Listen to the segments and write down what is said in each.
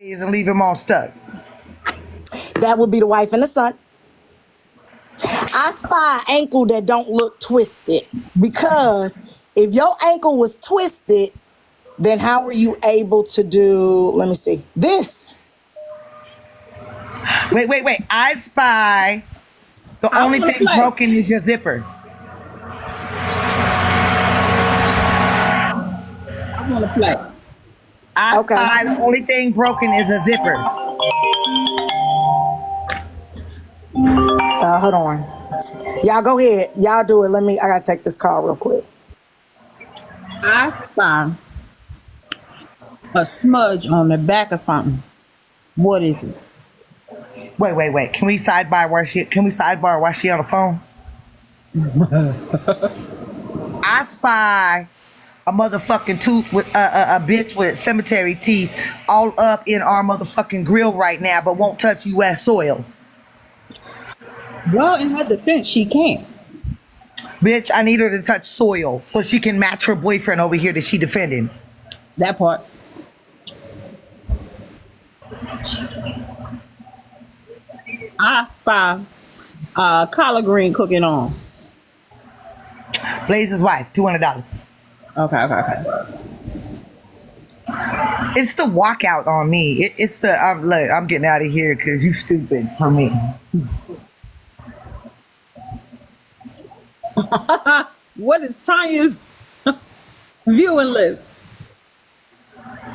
and leave him all stuck. That would be the wife and the son. I spy an ankle that don't look twisted, because if your ankle was twisted, then how are you able to do, let me see, this? Wait. I spy. The only thing broken is your zipper. I want to play. I spy. The only thing broken is a zipper. Hold on. Y'all go ahead. Y'all do it. I gotta take this call real quick. I spy a smudge on the back of something. What is it? Wait. Can we sidebar while she on the phone? I spy a motherfucking tooth with a bitch with cemetery teeth all up in our motherfucking grill right now, but won't touch U.S. soil. Well, in her defense, she can't. Bitch, I need her to touch soil so she can match her boyfriend over here that she defending. That part. I spy collard green cooking on. Blaze's wife, $200. Okay. It's the walkout on me. It's the I'm getting out of here because you stupid for me. What is Tanya's viewing list?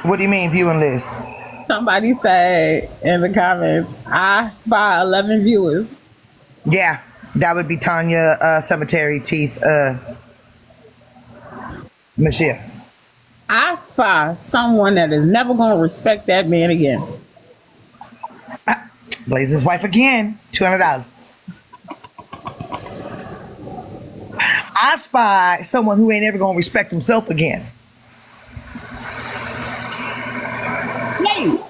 What do you mean viewing list? Somebody say in the comments, I spy 11 viewers. Yeah, that would be Tanya Cemetery Teeth Michelle. I spy someone that is never going to respect that man again. Blaze's wife again, $200. I spy someone who ain't ever gonna respect himself again. Please.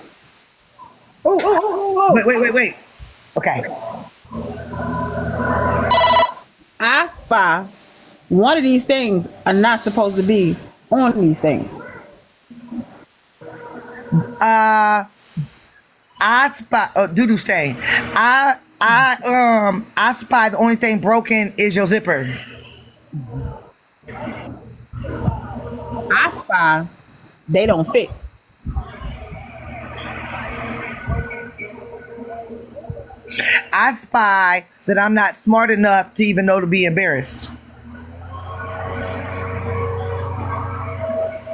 Wait. Okay. I spy one of these things are not supposed to be on these things. I spy doo-doo stain. I spy the only thing broken is your zipper. I spy they don't fit. I spy that I'm not smart enough to even know to be embarrassed.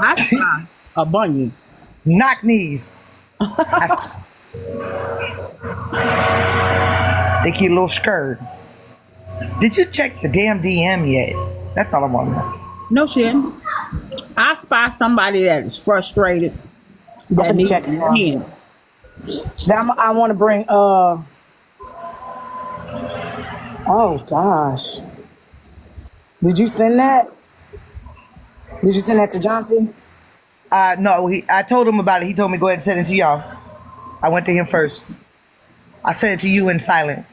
I spy a bunion. Knock knees. They keep a little skirt. Did you check the damn DM yet? That's all I want to know. No shit. I spy somebody that is frustrated. That needs check a hand. I want to bring oh gosh. Did you send that? Did you send that to Johnsy? No, I told him about it. He told me go ahead and send it to y'all. I went to him first. I sent it to you in silent.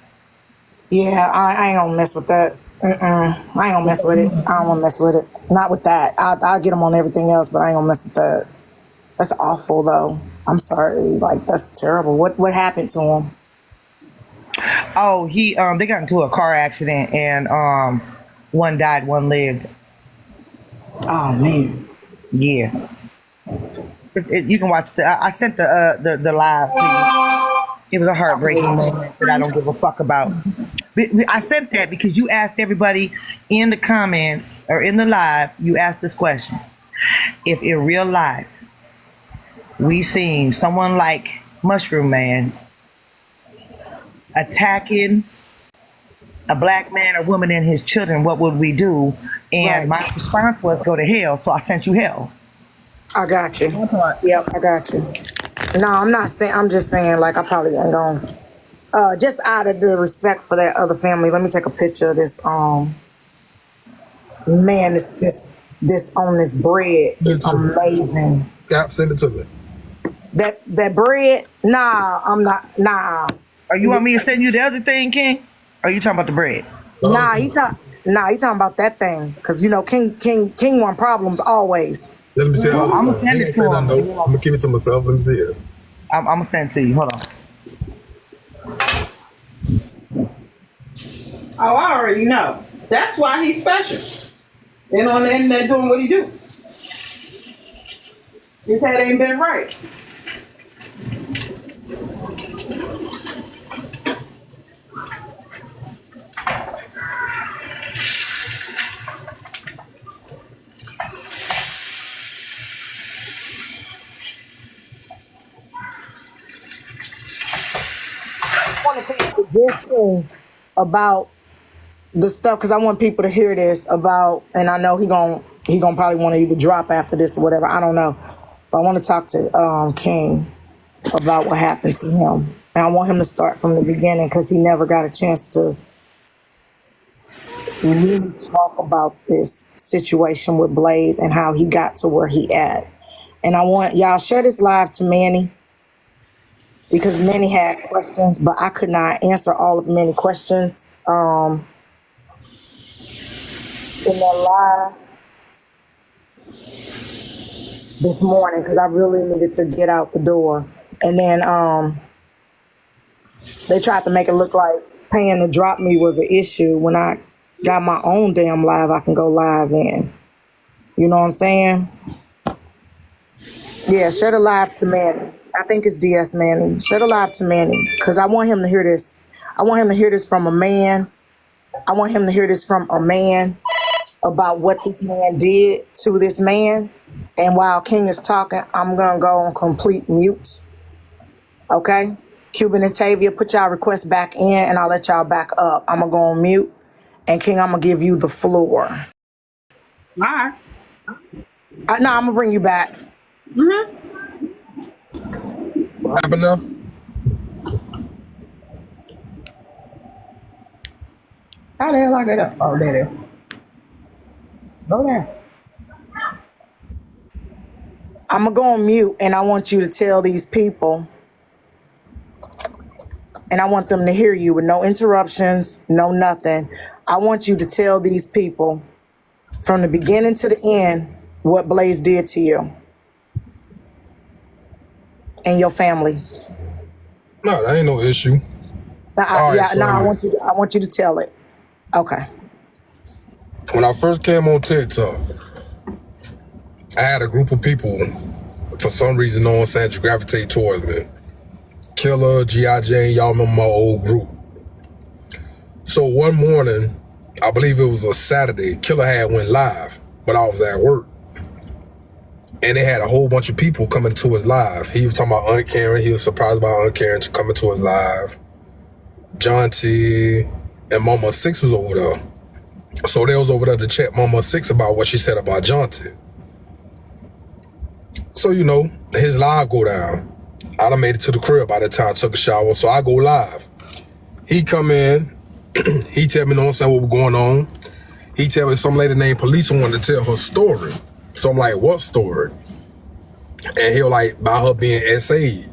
Yeah, I ain't gonna mess with that. I ain't gonna mess with it. I don't wanna mess with it. Not with that. I'll get him on everything else, but I ain't gonna mess with that. That's awful though. I'm sorry. Like, that's terrible. What happened to him? Oh, they got into a car accident and one died, one lived. Oh man. Yeah. You can watch I sent the live to you. It was a heartbreaking moment that I don't give a fuck about. I sent that because you asked everybody in the comments or in the live, you asked this question. If in real life we seen someone like Mushroom Man attacking a black man or woman and his children, what would we do? And my response was go to hell. So I sent you hell. I got you. Yep, I got you. No, I'm not saying. I'm just saying. Like, I probably ain't gonna. Just out of the respect for that other family, let me take a picture of this. Man, this on this bread is amazing. Yeah, send it to me. That bread. Nah, I'm not. Nah. Are you want me to send you the other thing, King? Or are you talking about the bread? Nah, he talking about that thing. Cause you know, King want problems always. Let me see. I'm gonna send it to him. I'm gonna keep it to myself. Let me see it. I'm gonna send it to you. Hold on. Oh, I already know. That's why he's special. And on the internet doing what he do. His head ain't been right. Suggestion about the stuff because I want people to hear this about, and I know he gonna probably want to either drop after this or whatever. I don't know, but I want to talk to King about what happened to him, and I want him to start from the beginning because he never got a chance to really talk about this situation with Blaze and how he got to where he at. And I want y'all share this live to Manny because Manny had questions, but I could not answer all of Manny's questions in that live this morning because I really needed to get out the door. And then they tried to make it look like paying to drop me was an issue when I got my own damn live I can go live in. You know what I'm saying? Yeah, share the live to Manny. I think it's DS Manny. Share the live to Manny because I want him to hear this. I want him to hear this from a man. I want him to hear this from a man about what this man did to this man. And while King is talking, I'm going to go on complete mute. Okay? Cuban and Tavia, put y'all requests back in and I'll let y'all back up. I'm going to go on mute. And King, I'm going to give you the floor. All right. No, I'm going to bring you back. Mm-hmm. What happened now? How the hell I get up? Oh, there it is. Go there. I'm going to go on mute and I want you to tell these people, and I want them to hear you with no interruptions, no nothing. I want you to tell these people from the beginning to the end what Blaze did to you and your family. No, that ain't no issue. All right, so I want you to tell it. Okay. when I first came on TikTok, I had a group of people, for some reason, no one saying to gravitate towards me. Killer, G.I. Jane, y'all remember my old group. So one morning, I believe it was a Saturday, Killer had went live, but I was at work. And they had a whole bunch of people coming to his live. He was talking about Aunt Karen. He was surprised by Aunt Karen coming to his live. John T. and Mama Six was over there. So they was over there to check Mama Six about what she said about John T. So, you know, his live go down. I done made it to the crib by the time I took a shower, so I go live. He come in, he tell me, you know what I'm saying, what was going on. He tell me some lady named Police wanted to tell her story. So I'm like, what story? And he was like, about her being SA'd.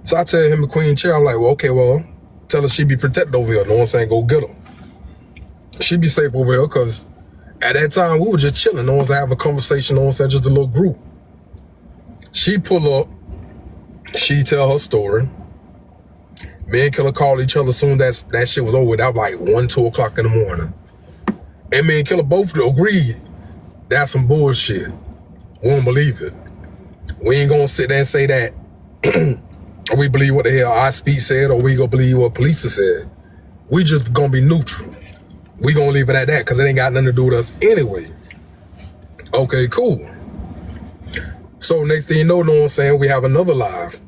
So I tell him the Queen Chair, I'm like, well, okay, well, tell her she be protected over here. You know what I'm saying? Go get her. She be safe over here, because at that time, we were just chilling. No one's having a conversation. No one's saying just a little group. She pull up. She tell her story. Me and Killer called each other soon as that shit was over. That was like 1, 2 o'clock in the morning. And me and Killer both agreed that's some bullshit. We don't believe it. We ain't gonna sit there and say that we believe what the hell Ispy said or we gonna believe what police said. We just gonna be neutral. We gonna leave it at that because it ain't got nothing to do with us anyway. Okay, cool. So next thing you know what I'm saying, we have another live.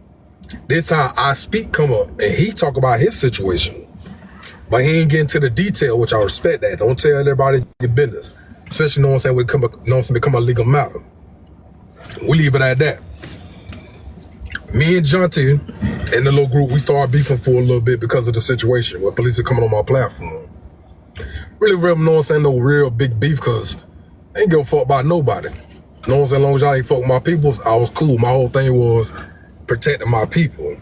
This time Ispy come up and he talk about his situation. But he ain't getting to the detail, which I respect that. Don't tell everybody your business. Especially, you know what I'm saying, when it become a legal matter. We leave it at that. Me and Jonty and the little group, we started beefing for a little bit because of the situation where police are coming on my platform. Really, you know what I'm saying, no real big beef because I ain't give a fuck about nobody. You know what I'm saying, as long as y'all ain't fuck with my people, I was cool. My whole thing was protecting my people.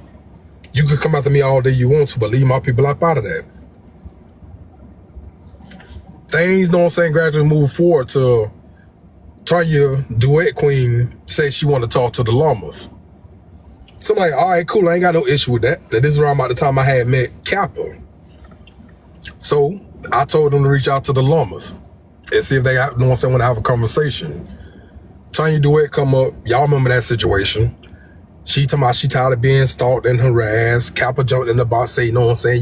You can come after me all day you want to, but leave my people up out of that. Things, you know what I'm saying, gradually move forward to Tanya Duet Queen say she want to talk to the llamas. So I'm like, all right, cool. I ain't got no issue with that. And this is around about the time I had met Kappa. So I told them to reach out to the Lamas and see if they want to have a conversation. Tanya Duet come up. Y'all remember that situation. She talking about she tired of being stalked and harassed. Kappa jumped in the box, say, you know what I'm saying?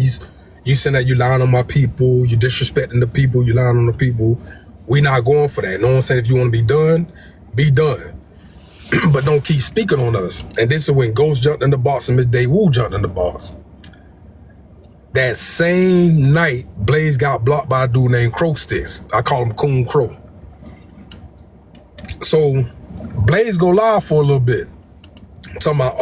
You saying that you lying on my people, you disrespecting the people, you lying on the people. We not going for that. You know what I'm saying? If you want to be done, be done. But don't keep speaking on us. And this is when Ghost jumped in the box and Miss Daewoo jumped in the box. That same night, Blaze got blocked by a dude named Crow Sticks. I call him Coon Crow. So Blaze go live for a little bit. Talking about,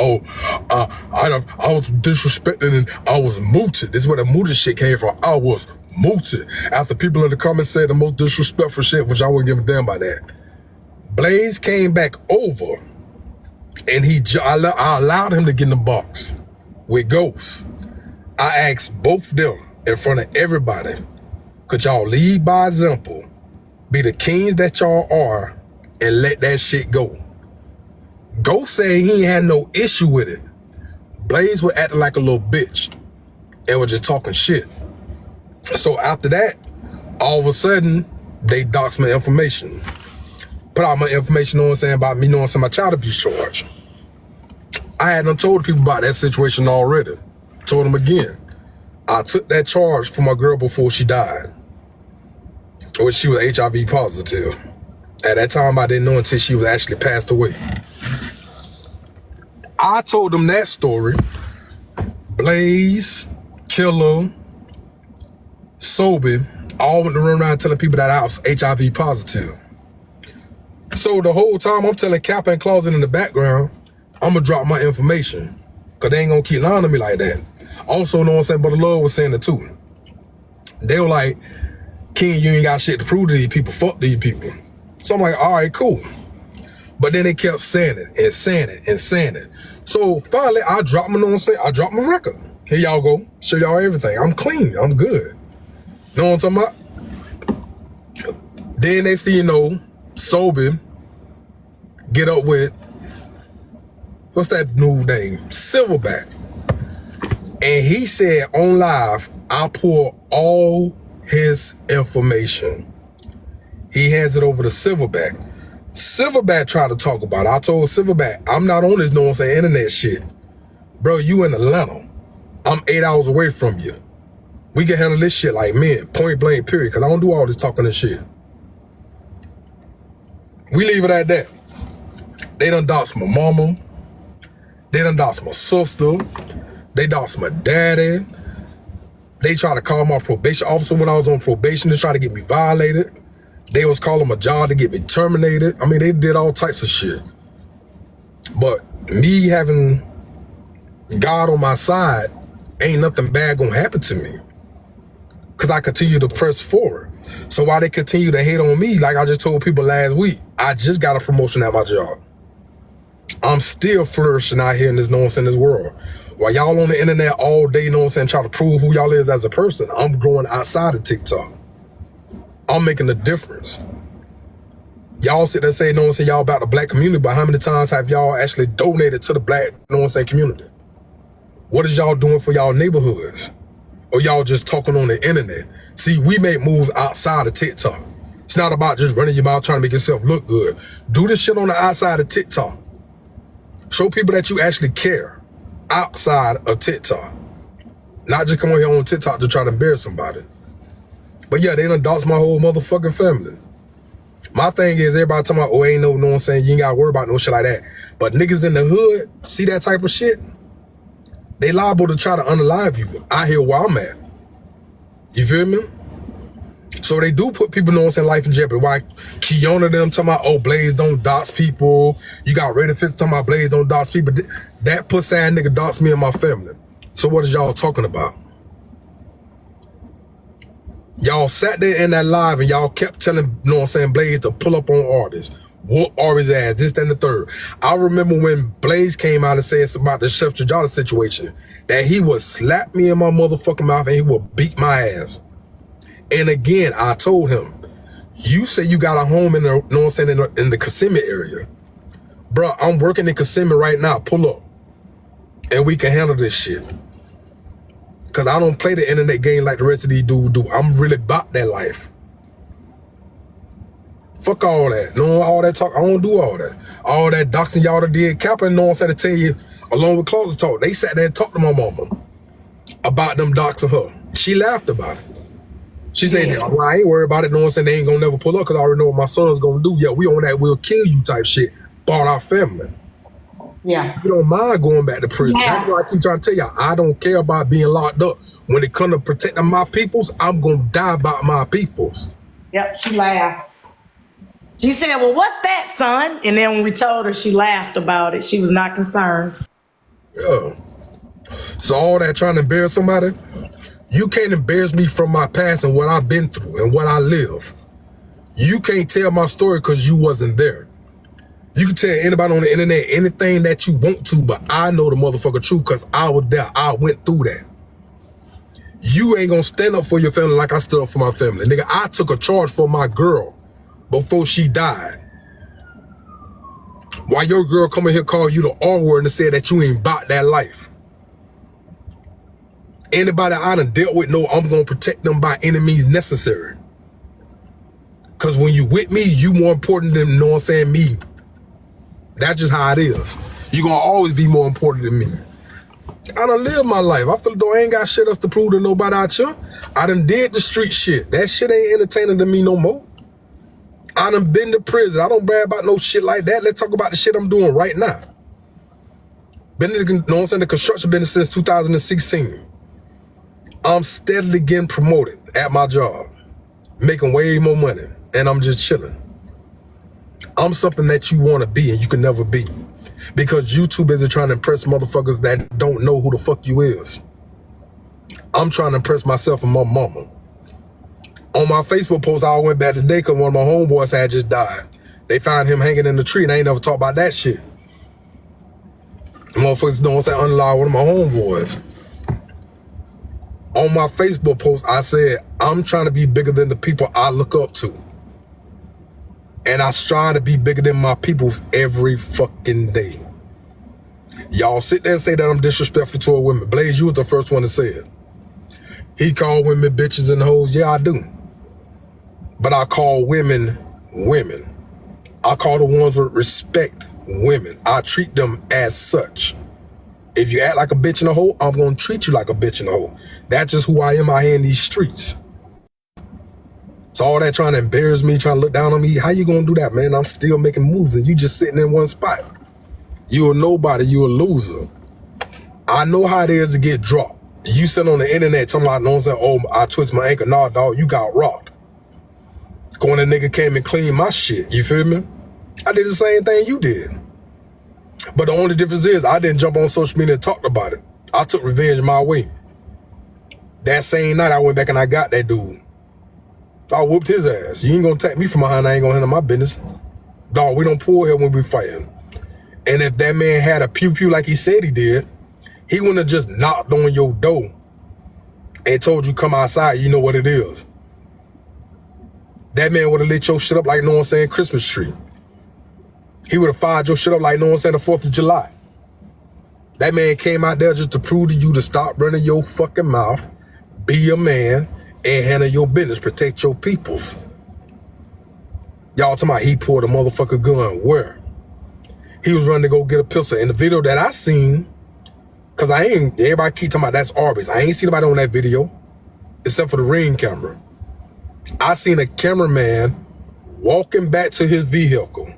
I was disrespected and I was mooted. This is where the mooted shit came from. I was mooted. After people in the comments said the most disrespectful shit, which I wouldn't give a damn about that. Blaze came back over and I allowed him to get in the box with Ghost. I asked both of them in front of everybody, could y'all lead by example, be the kings that y'all are, and let that shit go? Ghost said he ain't had no issue with it. Blaze was acting like a little bitch and was just talking shit. So after that, all of a sudden, they doxed my information. Put out my information, you know what I'm saying, about me knowing some of my child abuse charge. I had done told people about that situation already. Told them again. I took that charge for my girl before she died. Or she was HIV positive. At that time, I didn't know until she was actually passed away. I told them that story. Blaze, Killer, Sobe, all went to run around telling people that I was HIV positive. So the whole time I'm telling Kappa and Closet in the background, I'm gonna drop my information. Cause they ain't gonna keep lying to me like that. Also, know what I'm saying, but the Lord was saying it too. They were like, King, you ain't got shit to prove to these people. Fuck these people. So I'm like, all right, cool. But then they kept saying it and saying it and saying it. So finally, I dropped my, know what I'm saying, I dropped my record. Here y'all go, show y'all everything. I'm clean, I'm good. Know what I'm talking about? Then next thing you know, Sobe get up with, what's that new name? Silverback. And he said on live, I pour all his information. He hands it over to Silverback. Silverback tried to talk about it. I told Silverback, I'm not on this, know what I'm saying, internet shit. Bro, you in Atlanta. I'm 8 hours away from you. We can handle this shit like men, point blank, period, because I don't do all this talking and shit. We leave it at that. They done doxed my mama. They done doxed my sister. They doxed my daddy. They tried to call my probation officer when I was on probation to try to get me violated. They was calling my job to get me terminated. I mean, they did all types of shit. But me having God on my side, ain't nothing bad gonna happen to me. Cause I continue to press forward. So while they continue to hate on me, like I just told people last week, I just got a promotion at my job. I'm still flourishing out here in this, know what I'm saying, this world. While y'all on the internet all day, know what I'm saying, try to prove who y'all is as a person, I'm growing outside of TikTok. I'm making a difference. Y'all sit there and say, know what I'm saying, y'all about the black community, but how many times have y'all actually donated to the black, know what I'm saying, community? What is y'all doing for y'all neighborhoods? Or y'all just talking on the internet? See, we make moves outside of TikTok. It's not about just running your mouth trying to make yourself look good. Do this shit on the outside of TikTok. Show people that you actually care outside of TikTok. Not just come on here on TikTok to try to embarrass somebody. But yeah, they done doxed my whole motherfucking family. My thing is, everybody talking about, oh, ain't no, know what I'm saying, you ain't gotta worry about no shit like that. But niggas in the hood see that type of shit, they liable to try to unalive you out here where I'm at. You feel me? So they do put people, know what I'm saying, life in jeopardy. Why Kiona them talking about, oh, Blaze don't dox people. You got Raider Fitz talking about Blaze don't dox people. That pussy ass nigga doxed me and my family. So what is y'all talking about? Y'all sat there in that live and y'all kept telling, know what I'm saying, Blaze to pull up on artists. Whoop Ari's ass, this, that, and the third. I remember when Blaze came out and said it's about the Chef Trajada situation, that he would slap me in my motherfucking mouth and he would beat my ass. And again, I told him, you say you got a home in the, know what I'm saying, in the Kissimmee area. Bro, I'm working in Kissimmee right now, pull up. and we can handle this shit. Cause I don't play the internet game like the rest of these dudes do. I'm really about that life. Fuck all that. No, all that talk. I don't do all that. All that doxing y'all that did capping, no one said to tell you, along with closet talk. They sat there and talked to my mama about them doxing her. She laughed about it. She said, well, I ain't worried about it. No one said they ain't gonna never pull up because I already know what my son's gonna do. Yeah, we on that we'll kill you type shit. Bought our family. Yeah. You don't mind going back to prison. Yeah. That's why I keep trying to tell y'all, I don't care about being locked up. When it comes to protecting my peoples, I'm gonna die about my peoples. Yep, she laughed. She said, well, what's that, son? And then when we told her, she laughed about it. She was not concerned. Yeah. So all that trying to embarrass somebody, you can't embarrass me from my past and what I've been through and what I live. You can't tell my story because you wasn't there. You can tell anybody on the internet anything that you want to, but I know the motherfucker truth because I was there. I went through that. You ain't gonna stand up for your family like I stood up for my family. Nigga, I took a charge for my girl before she died. Why your girl come in here call you the R-word and say that you ain't about that life? Anybody I done dealt with know I'm gonna protect them by any means necessary. Cause when you with me, you more important than, you know what I'm saying, me. That's just how it is. You gonna always be more important than me. I done lived my life. I feel though I ain't got shit else to prove to nobody out here. I done did the street shit. That shit ain't entertaining to me no more. I done been to prison. I don't brag about no shit like that. Let's talk about the shit I'm doing right now. Been in the, you know what I'm saying, the construction business since 2016. I'm steadily getting promoted at my job, making way more money, and I'm just chilling. I'm something that you want to be and you can never be because you too busy trying to impress motherfuckers that don't know who the fuck you is. I'm trying to impress myself and my mama. On my Facebook post, I went back today because one of my homeboys had just died. They found him hanging in the tree and I ain't never talked about that shit. Motherfuckers don't say unalive one of my homeboys. On my Facebook post, I said, I'm trying to be bigger than the people I look up to. And I strive to be bigger than my peoples every fucking day. Y'all sit there and say that I'm disrespectful to a woman. Blaze, you was the first one to say it. He called women bitches and hoes. Yeah, I do. But I call women women. I call the ones with respect women. I treat them as such. If you act like a bitch and a hoe, I'm going to treat you like a bitch and a hoe. That's just who I am out here in these streets. So all that trying to embarrass me, trying to look down on me, how you going to do that, man? I'm still making moves and you just sitting in one spot. You a nobody, you a loser. I know how it is to get dropped. You sit on the internet talking about, no one saying, oh, I twist my ankle. Nah, dog, you got rocked. Going a nigga came and cleaned my shit, you feel me? I did the same thing you did. But the only difference is I didn't jump on social media and talk about it. I took revenge my way. That same night I went back and I got that dude. I whooped his ass. You ain't gonna attack me from behind, I ain't gonna handle my business. Dog, we don't pull here when we fighting. And if that man had a pew-pew like he said he did, he wouldn't have just knocked on your door and told you come outside, you know what it is. That man would have lit your shit up like, no one saying, Christmas tree. He would have fired your shit up like, no one saying, the 4th of July. That man came out there just to prove to you to stop running your fucking mouth, be a man, and handle your business, protect your peoples. Y'all talking about he pulled a motherfucker gun. Where? He was running to go get a pistol. In the video that I seen, cause everybody keep talking about that's Arby's. I ain't seen nobody on that video, except for the Ring camera. I seen a cameraman walking back to his vehicle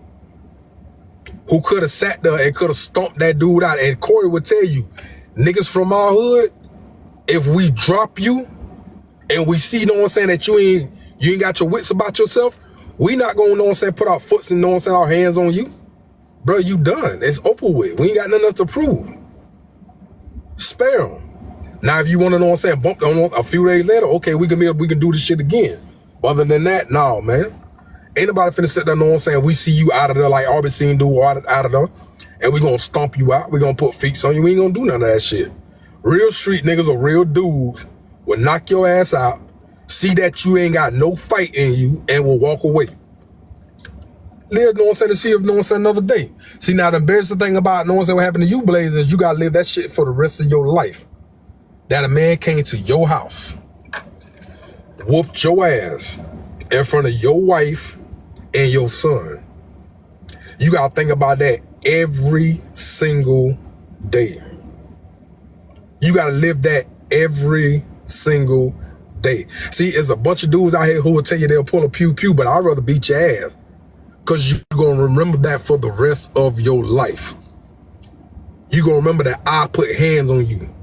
who could have sat there and could have stomped that dude out. And Corey would tell you, niggas from our hood, if we drop you and we see, you know what I'm saying, that you ain't got your wits about yourself, we not gonna, know what I'm saying, put our foots and, know what I'm saying, our hands on you. Bro, you done. It's over with. We ain't got nothing else to prove. Spare them. Now, if you want to, know what I'm saying, bump on a few days later, okay, we can do this shit again. Other than that, no, man. Ain't nobody finna sit there, know what I'm saying, we see you out of there like Arby seen do out of there, and we gonna stomp you out. We gonna put feet on you. We ain't gonna do none of that shit. Real street niggas or real dudes will knock your ass out, see that you ain't got no fight in you, and will walk away. live, know what I'm saying, to see if, know what I'm saying, another day. See, now the embarrassing thing about, know what I'm saying, what happened to you, Blaze, is you gotta live that shit for the rest of your life. That a man came to your house, whooped your ass in front of your wife and your son. You gotta think about that every single day. You gotta live that every single day. See, there's a bunch of dudes out here who will tell you they'll pull a pew pew, but I'd rather beat your ass, because you're gonna remember that for the rest of your life. You're gonna remember that I put hands on you.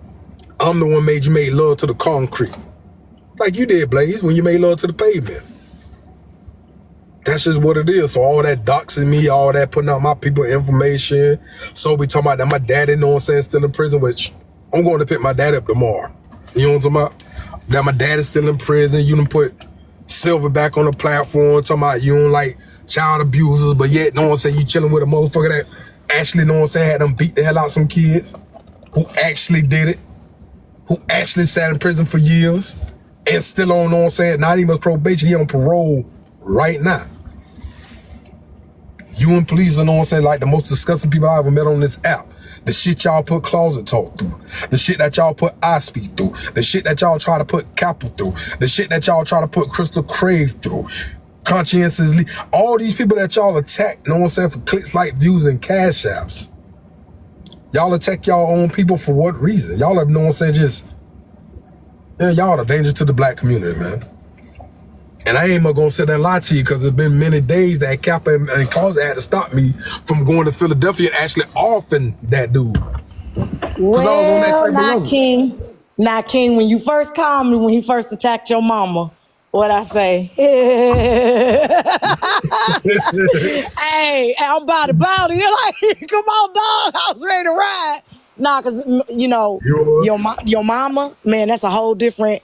I'm the one made you make love to the concrete. Like you did, Blaze, when you made love to the pavement. That's just what it is. So all that doxing me, all that putting out my people information. So we talking about that my daddy, know what I'm saying, still in prison, which I'm going to pick my dad up tomorrow. You know what I'm talking about? That my dad is still in prison. You done put Silver back on the platform, talking about you don't like child abusers, but yet, know what I'm saying, you chilling with a motherfucker that actually, know what I'm saying, had them beat the hell out some kids, who actually did it, who actually sat in prison for years, and still on, know what I'm saying, not even probation, he on parole right now. You and police are, know what I'm saying, like the most disgusting people I ever met on this app. The shit y'all put Closet Talk through. The shit that y'all put Ispy through. The shit that y'all try to put Kappa through. The shit that y'all try to put Crystal Crave through. Conscientiously. All these people that y'all attack, know what I'm saying, for clicks, like, views, and cash apps. Y'all attack y'all own people for what reason? Y'all have, know what I'm saying, just, yeah, y'all are a danger to the black community, man. And I ain't gonna sit there and lie to you, because there's been many days that Kappa and Closet had to stop me from going to Philadelphia and actually offing that dude. Well, I was on that type not of level. King. Not King. When you first called me, when he first attacked your mama, what I say? Hey, I'm about to bounty. You're like, come on, dog. I was ready to ride. Nah, because, you know, your mama, man, that's a whole different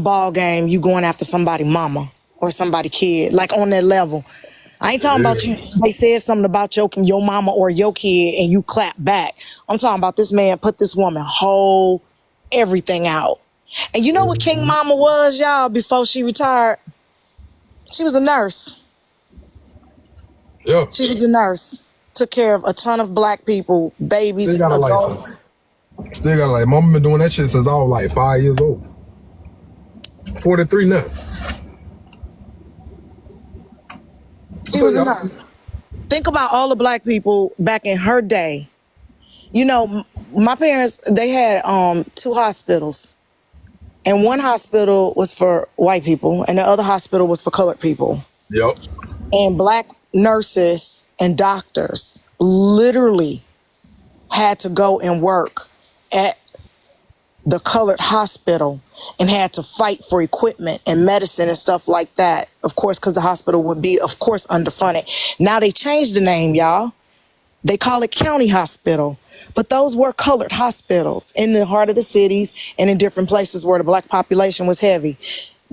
ball game. You going after somebody mama or somebody kid, like on that level. I ain't talking about you. They said something about your mama or your kid and you clap back. I'm talking about this man put this woman whole everything out. And you know what King Mama was, y'all, before she retired? She was a nurse. Yeah. She was a nurse. Took care of a ton of black people, babies, Still got a adults. life. Still got a life. Mama been doing that shit since I was like 5 years old. 43 now. She was a nurse. Think about all the black people back in her day. You know, my parents, they had 2 hospitals. And one hospital was for white people and the other hospital was for colored people. Yep. And black nurses and doctors literally had to go and work at the colored hospital and had to fight for equipment and medicine and stuff like that. Of course, because the hospital would be, of course, underfunded. Now they changed the name, y'all. They call it county hospital. But those were colored hospitals in the heart of the cities and in different places where the black population was heavy.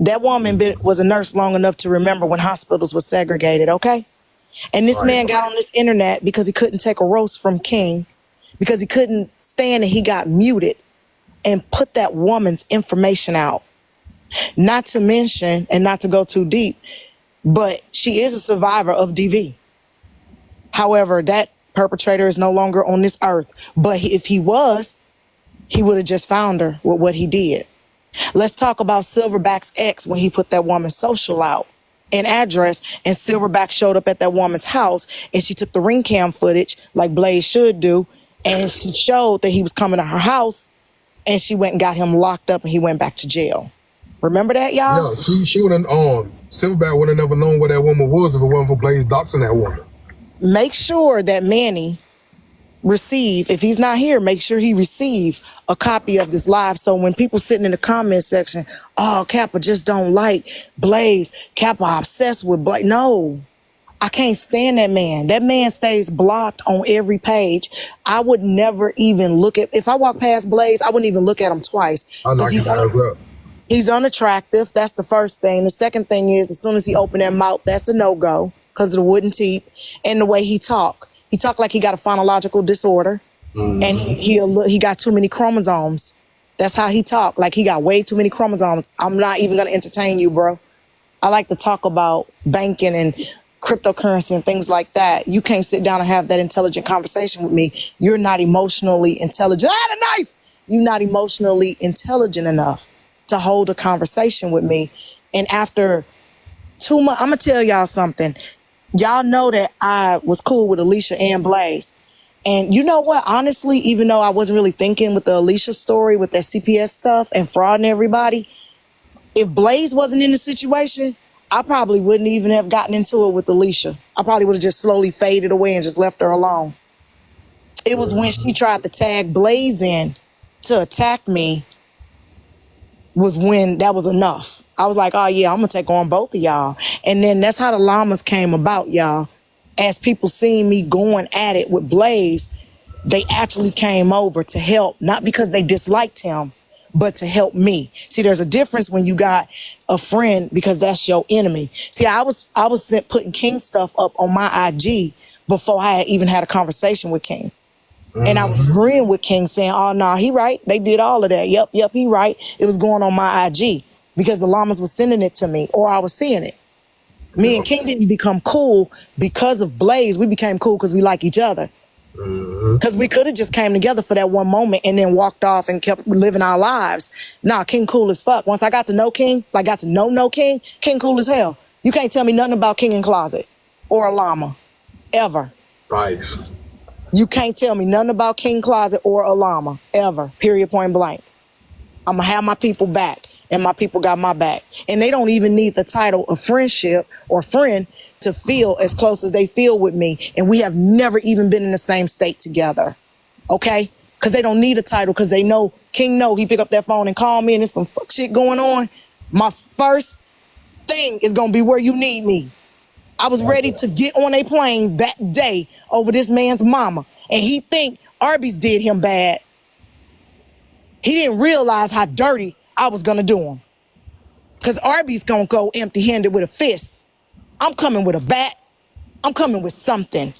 That woman was a nurse long enough to remember when hospitals were segregated, okay? And this man got on this internet because he couldn't take a roast from King, because he couldn't stand it. He got muted and put that woman's information out. Not to mention, and not to go too deep, but she is a survivor of DV. However, that perpetrator is no longer on this earth. But if he was, he would have just found her with what he did. Let's talk about Silverback's ex when he put that woman's social out and address, and Silverback showed up at that woman's house and she took the ring cam footage like Blaze should do, and she showed that he was coming to her house, and she went and got him locked up and he went back to jail. Remember that, y'all? Yeah, she would have, Silverback would have never known where that woman was if it wasn't for Blaze doxing that woman. Make sure that Manny receive, if he's not here, make sure he receive a copy of this live. So when people sitting in the comment section, oh, Kappa just don't like Blaze, Kappa obsessed with Blaze. No, I can't stand that man. That man stays blocked on every page. I would never even look at, if I walk past Blaze, I wouldn't even look at him twice. I knock his ass up. He's unattractive. That's the first thing. The second thing is, as soon as he opened that mouth, that's a no-go because of the wooden teeth and the way he talk. He talk like he got a phonological disorder, and he got too many chromosomes. That's how he talk. Like he got way too many chromosomes. I'm not even gonna entertain you, bro. I like to talk about banking and cryptocurrency and things like that. You can't sit down and have that intelligent conversation with me. You're not emotionally intelligent. I had a knife. You're not emotionally intelligent enough to hold a conversation with me. And after 2 months, I'm going to tell y'all something. Y'all know that I was cool with Alicia and Blaze. And you know what? Honestly, even though I wasn't really thinking with the Alicia story, with that CPS stuff and fraud and everybody, if Blaze wasn't in the situation, I probably wouldn't even have gotten into it with Alicia. I probably would have just slowly faded away and just left her alone. It was when she tried to tag Blaze in to attack me was when that was enough. I was like, oh yeah, I'm gonna take on both of y'all. And then that's how the llamas came about, y'all. As people seen me going at it with Blaze, they actually came over to help, not because they disliked him, but to help me. See, there's a difference when you got a friend because that's your enemy. See, I was putting King stuff up on my IG before I had even had a conversation with King. And I was agreeing with King saying, oh, no, he right. They did all of that. Yep, he right. It was going on my IG because the llamas was sending it to me or I was seeing it. Me and King didn't become cool because of Blaze. We became cool because we like each other. Because we could have just came together for that one moment and then walked off and kept living our lives. Nah, King cool as fuck. Once I got to know King, like got to know King, King cool as hell. You can't tell me nothing about King in Closet or a llama. Ever. Nice. You can't tell me nothing about King Closet or a llama. Ever. Period, point blank. I'm going to have my people back. And my people got my back. And they don't even need the title of friendship or friend to feel as close as they feel with me. And we have never even been in the same state together. Okay? Because they don't need a title because they know, King know he pick up that phone and call me and there's some fuck shit going on. My first thing is going to be where you need me. I was ready to get on a plane that day over this man's mama. And he think Arby's did him bad. He didn't realize how dirty I was going to do him. Because Arby's going to go empty-handed with a fist. I'm coming with a bat. I'm coming with something.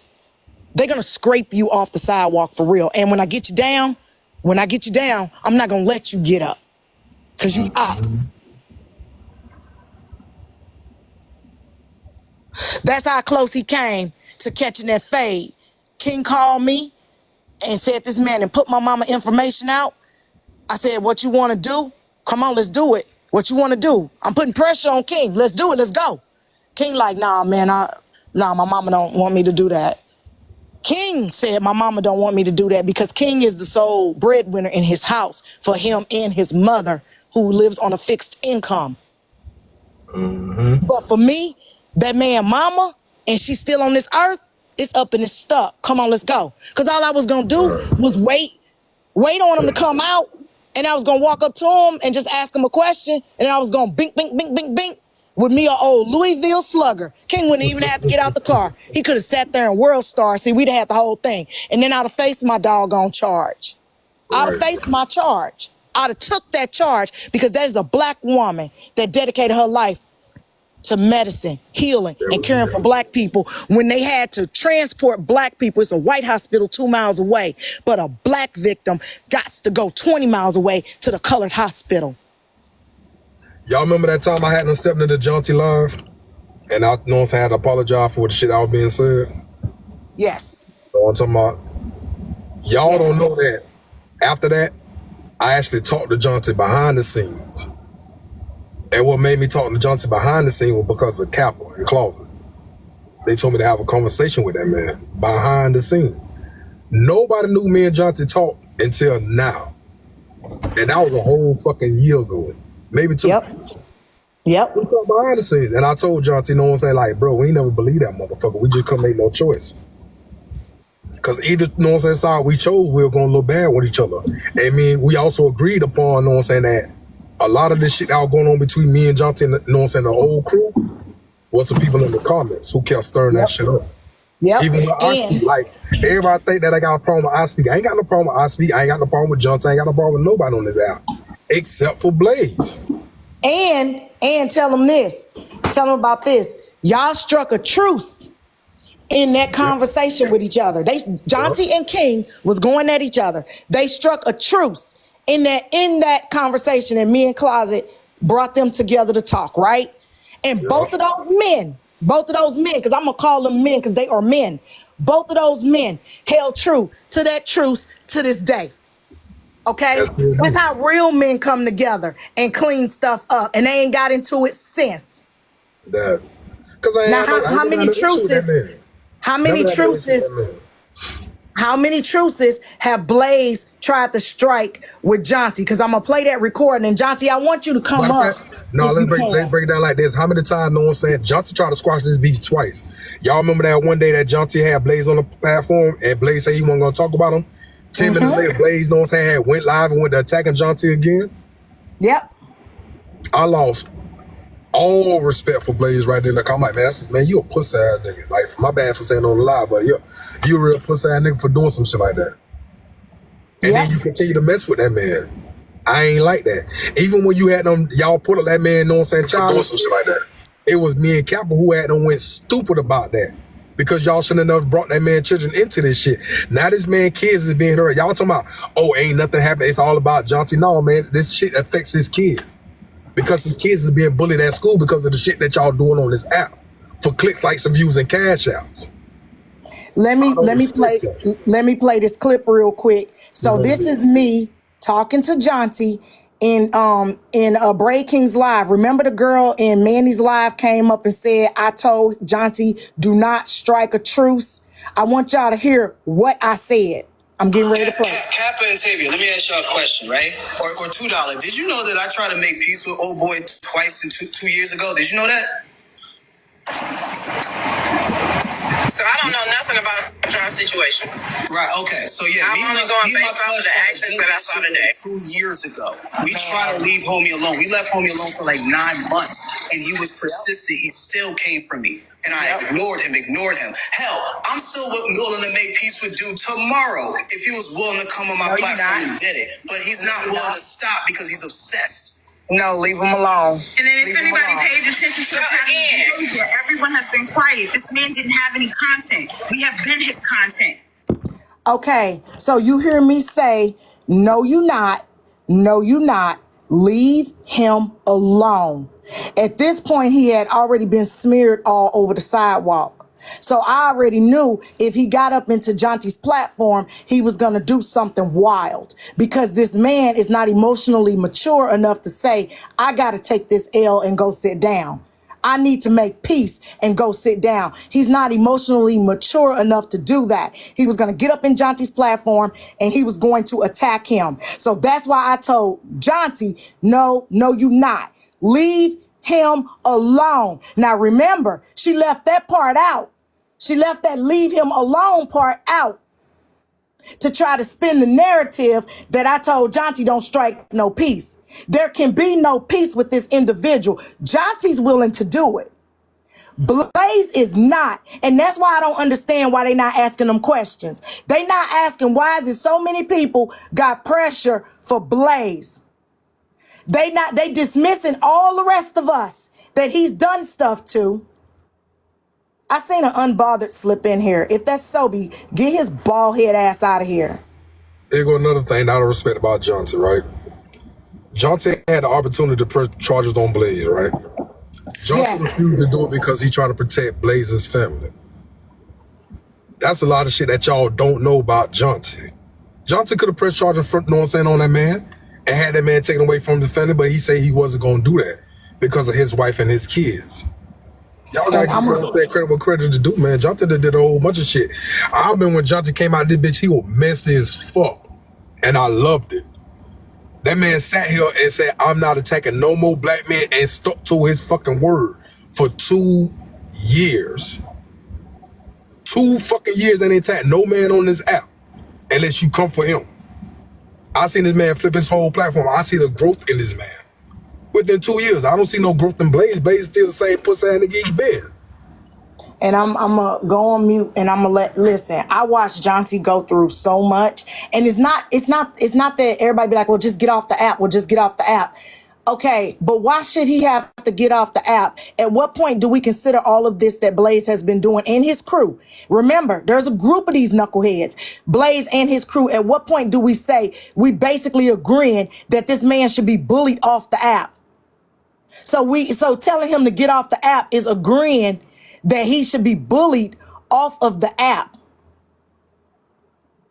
They're going to scrape you off the sidewalk for real. And when I get you down, I'm not going to let you get up. Because you ops. That's how close he came to catching that fade. King called me and said this man and put my mama information out. I said, what you want to do? Come on, let's do it. What you want to do? I'm putting pressure on King. Let's do it. Let's go. King like, nah, man, my mama don't want me to do that. King said my mama don't want me to do that because King is the sole breadwinner in his house for him and his mother who lives on a fixed income. But for me, that man mama, and she's still on this earth, it's up and it's stuck. Come on, let's go. Because all I was going to do was wait on him to come out. And I was going to walk up to him and just ask him a question. And I was going to bink, bink, bink, bink, bink with me an old Louisville slugger. King wouldn't even have to get out the car. He could have sat there and World Star. See, we'd have had the whole thing. And then I'd have faced my doggone charge. I'd have faced my charge. I'd have took that charge because that is a black woman that dedicated her life to medicine, healing, and caring for black people when they had to transport black people. It's a white hospital 2 miles away, but a black victim got to go 20 miles away to the colored hospital. Y'all remember that time I hadn't stepped into Jaunty live? And I know I had to apologize for the shit I was being said? Yes. So I'm talking about, y'all don't know that. After that, I actually talked to Jaunty behind the scenes. And what made me talk to Johnson behind the scene was because of Kappa and Closet. They told me to have a conversation with that man behind the scene. Nobody knew me and Johnson talked until now. And that was a whole fucking year ago. Maybe 2. Yep. We talked behind the scenes. And I told Johnson, you know what I'm saying? Like, bro, we ain't never believe that motherfucker. We just couldn't make no choice. Because either, you know what I'm saying, side we chose, we were going to look bad with each other. I mean, we also agreed upon, you know what I'm saying, that a lot of this shit that was going on between me and Johnson, you know what I'm saying, the old crew, was some people in the comments who kept stirring that shit up. Even with Ispy, like, everybody think that I got a problem with Ispy. I ain't got no problem with Ispy. I ain't got no problem with Johnson. I ain't got no problem with nobody on this app, except for Blaze. And tell them this. Tell them about this. Y'all struck a truce in that conversation with each other. Johnson and King was going at each other. They struck a truce in that conversation, and me and Closet brought them together to talk, right? And Yeah. both of those men, because I'm gonna call them men because they are men. Both of those men held true to that truce to this day. Okay? That's it. That's how real men come together and clean stuff up. And they ain't got into it since. That. Because I Now, ain't had no, I how never many had no issue with that truces? man. How Never many had no issue with truces? that man. How many truces have Blaze tried to strike with Jonty? Because I'm gonna play that recording. And Jonty, I want you to come Matter of up fact, no, if let's you break can. it down like this. How many times, know what I'm saying, Johnson tried to squash this beef twice. Y'all remember that one day that Johnson had Blaze on the platform and Blaze said he wasn't going to talk about him? 10 minutes later, Blaze, know what I'm saying, had went live and went to attacking Johnson again. Yep. I lost all respect for Blaze right there. Like, I'm like, man, you a pussy ass nigga. Like, my bad for saying on the live, but you a real pussy ass nigga for doing some shit like that. And Yep. then you continue to mess with that man. I ain't like that. Even when you had them, y'all put up that man, know what I'm saying, child, doing some shit like that. It was me and Kappa who had them went stupid about that. Because y'all shouldn't have never brought that man children into this shit. Now this man kids is being hurt. Y'all talking about, oh, ain't nothing happening. It's all about Jonty. No, man, this shit affects his kids. Because his kids is being bullied at school because of the shit that y'all doing on this app. For clicks, likes, and views and cash outs. Let me respect play this clip real quick. So Mhm. this is me talking to Jonty in Bray King's live. Remember the girl in Manny's live came up and said, I told Jonty, do not strike a truce. I want y'all to hear what I said. I'm getting ready to play. Kappa and Tavia, let me ask y'all a question, right? Or $2. Did you know that I tried to make peace with old boy twice in two years ago? Did you know that? So I don't know nothing about your situation. Right, okay. So yeah, I'm only going based off of the actions that I saw today. 2 years ago. We tried to leave homie alone. We left homie alone for like 9 months. And he was persistent. He still came for me. And I ignored him. Hell, I'm still willing to make peace with dude tomorrow if he was willing to come on my platform and did it. But he's not willing to stop because he's obsessed. No, leave him alone. And then if anybody paid attention to behavior, everyone has been quiet. This man didn't have any content. We have been his content. Okay, so you hear me say, no, you not. No, you not. Leave him alone. At this point, he had already been smeared all over the sidewalk. So I already knew if he got up into Jonty's platform, he was going to do something wild because this man is not emotionally mature enough to say, I got to take this L and go sit down. I need to make peace and go sit down. He's not emotionally mature enough to do that. He was going to get up in Jonty's platform and he was going to attack him. So that's why I told Jonty, no, you not. Leave him alone. Now remember, she left that part out. She left that leave him alone part out to try to spin the narrative that I told Jonty don't strike no peace. There can be no peace with this individual. Jonty's willing to do it. Blaze is not. And that's why I don't understand why they not asking them questions. They not asking why is it so many people got pressure for Blaze. They dismissing all the rest of us that he's done stuff to. I seen an unbothered slip in here. If that's Sobe, get his bald head ass out of here. Here go another thing that I respect about Johnson, right? Johnson had the opportunity to press charges on Blaze, right? Johnson refused to do it because he's trying to protect Blaze's family. That's a lot of shit that y'all don't know about Johnson. Johnson could have pressed charges, you know what I'm saying, on that man and had that man taken away from the family, but he said he wasn't going to do that because of his wife and his kids. Y'all gotta give credit what credit to do, man. Jonathan did a whole bunch of shit. I remember when Jonathan came out of this bitch, he was messy as fuck. And I loved it. That man sat here and said, I'm not attacking no more black men and stuck to his fucking word for 2 years. 2 fucking years and they attack no man on this app unless you come for him. I seen this man flip his whole platform. I see the growth in this man. Within 2 years, I don't see no growth in Blaze. Blaze is still the same pussy ass nigga he been. And I'm gonna go on mute and I'm gonna listen. I watched Jonty go through so much, and it's not that everybody be like, well, just get off the app. Well, just get off the app. Okay, but why should he have to get off the app? At what point do we consider all of this that Blaze has been doing and his crew? Remember, there's a group of these knuckleheads, Blaze and his crew. At what point do we say we basically agreeing that this man should be bullied off the app? So telling him to get off the app is agreeing that he should be bullied off of the app.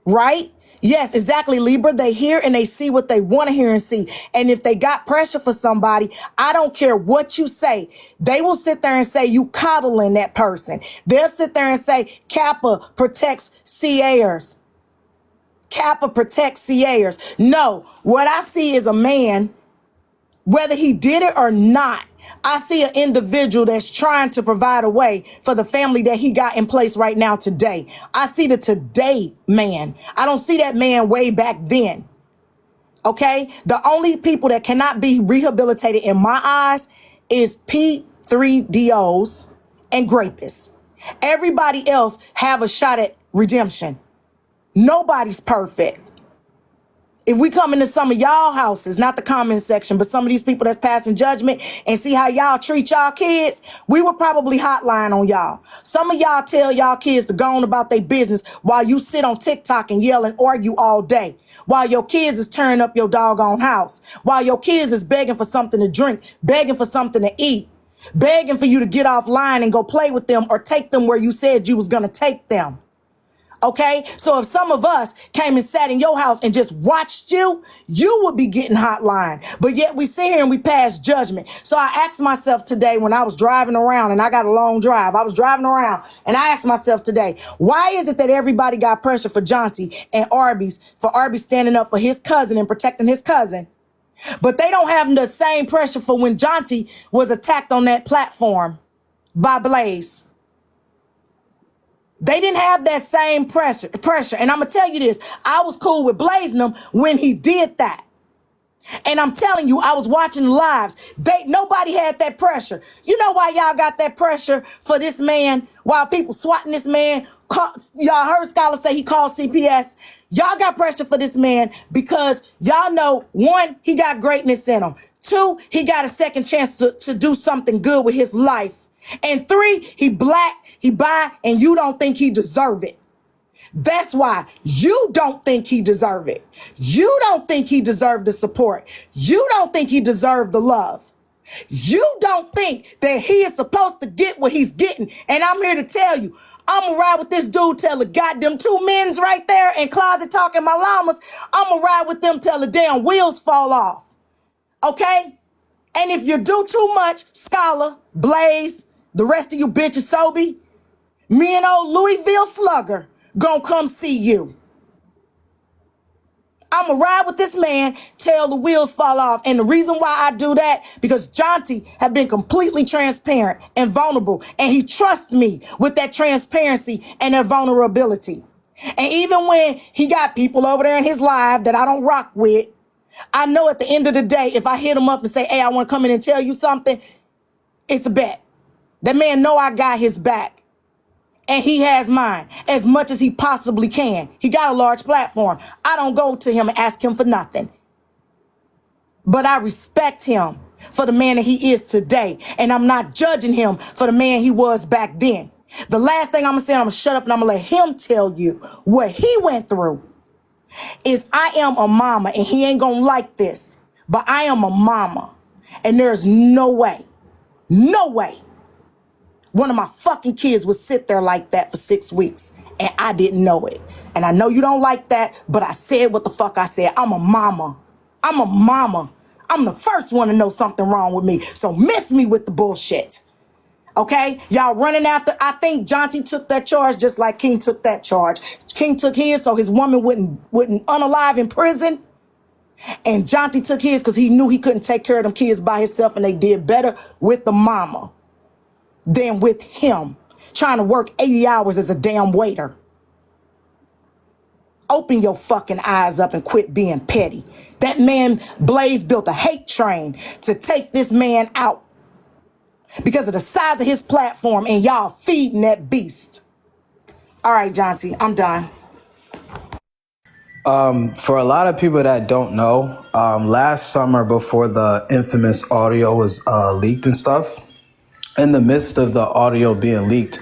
Right? Yes, exactly, Libra. They hear and they see what they want to hear and see. And if they got pressure for somebody, I don't care what you say. They will sit there and say you coddling that person. They'll sit there and say Kappa protects CAers. Kappa protects CAers. No, what I see is a man, whether he did it or not, I see an individual that's trying to provide a way for the family that he got in place right now today. I see the today man. I don't see that man way back then. Okay? The only people that cannot be rehabilitated in my eyes is P3DOs and grapists. Everybody else have a shot at redemption. Nobody's perfect. If we come into some of y'all houses, not the comment section, but some of these people that's passing judgment and see how y'all treat y'all kids, we would probably hotline on y'all. Some of y'all tell y'all kids to go on about their business while you sit on TikTok and yell and argue all day. While your kids is tearing up your doggone house. While your kids is begging for something to drink, begging for something to eat, begging for you to get offline and go play with them or take them where you said you was going to take them. Okay, so if some of us came and sat in your house and just watched you, you would be getting hotline. But yet we sit here and we pass judgment. So I asked myself today when I was driving around, and I got a long drive. I was driving around and I asked myself today, why is it that everybody got pressure for Jonty and Arby's, for Arby's standing up for his cousin and protecting his cousin? But they don't have the same pressure for when Jonty was attacked on that platform by Blaze. They didn't have that same pressure. And I'm going to tell you this. I was cool with blazing them when he did that. And I'm telling you, I was watching the lives. Nobody had that pressure. You know why y'all got that pressure for this man? While people swatting this man? Y'all heard Scholar say he called CPS. Y'all got pressure for this man because y'all know, one, he got greatness in him. Two, he got a second chance to do something good with his life. And three, he black, he bi, and you don't think he deserve it. That's why you don't think he deserve it. You don't think he deserve the support. You don't think he deserve the love. You don't think that he is supposed to get what he's getting. And I'm here to tell you, I'm going to ride with this dude till the goddamn two men's right there and closet talking my llamas. I'm going to ride with them till the damn wheels fall off. Okay? And if you do too much, Scholar, Blaze, the rest of you bitches, Sobe, me and old Louisville Slugger gonna come see you. I'ma ride with this man till the wheels fall off. And the reason why I do that, because Jonty have been completely transparent and vulnerable. And he trusts me with that transparency and that vulnerability. And even when he got people over there in his live that I don't rock with, I know at the end of the day, if I hit him up and say, hey, I want to come in and tell you something, it's a bet. That man know I got his back. And he has mine as much as he possibly can. He got a large platform. I don't go to him and ask him for nothing. But I respect him for the man that he is today. And I'm not judging him for the man he was back then. The last thing I'm going to say, I'm going to shut up and I'm going to let him tell you what he went through. Is I am a mama, and he ain't going to like this. But I am a mama. And there's no way one of my fucking kids would sit there like that for 6 weeks, and I didn't know it. And I know you don't like that, but I said what the fuck I said. I'm a mama. I'm a mama. I'm the first one to know something wrong with me. So miss me with the bullshit. Okay? Y'all running after. I think Jonty took that charge just like King took that charge. King took his so his woman wouldn't unalive in prison. And Jonty took his because he knew he couldn't take care of them kids by himself, and they did better with the mama than with him trying to work 80 hours as a damn waiter. Open your fucking eyes up and quit being petty. That man, Blaze, built a hate train to take this man out because of the size of his platform, and y'all feeding that beast. All right, Jonty, I'm done. For a lot of people that don't know, last summer before the infamous audio was leaked and stuff, in the midst of the audio being leaked,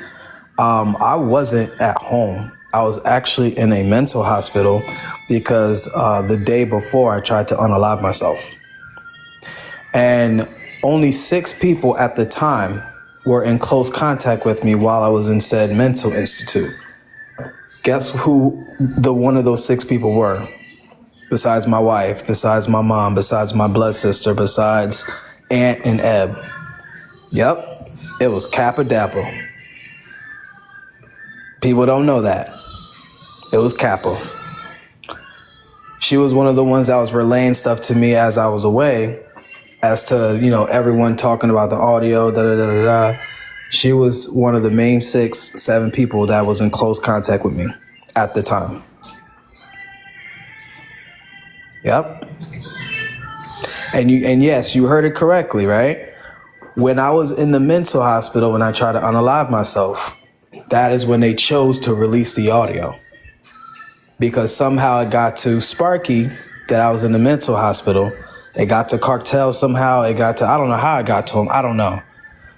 I wasn't at home. I was actually in a mental hospital because the day before I tried to unalive myself. And only 6 people at the time were in close contact with me while I was in said mental institute. Guess who one of those 6 people were? Besides my wife, besides my mom, besides my blood sister, besides Aunt and Eb. Yep, it was Kappa Dappa. People don't know that. It was Kappa. She was one of the ones that was relaying stuff to me as I was away, as to, everyone talking about the audio, da-da-da-da-da. She was one of the main 6, 7 people that was in close contact with me at the time. Yep. And yes, you heard it correctly, right? When I was in the mental hospital, when I tried to unalive myself, that is when they chose to release the audio. Because somehow it got to Sparky that I was in the mental hospital. It got to Cartel somehow. I don't know how it got to him. I don't know.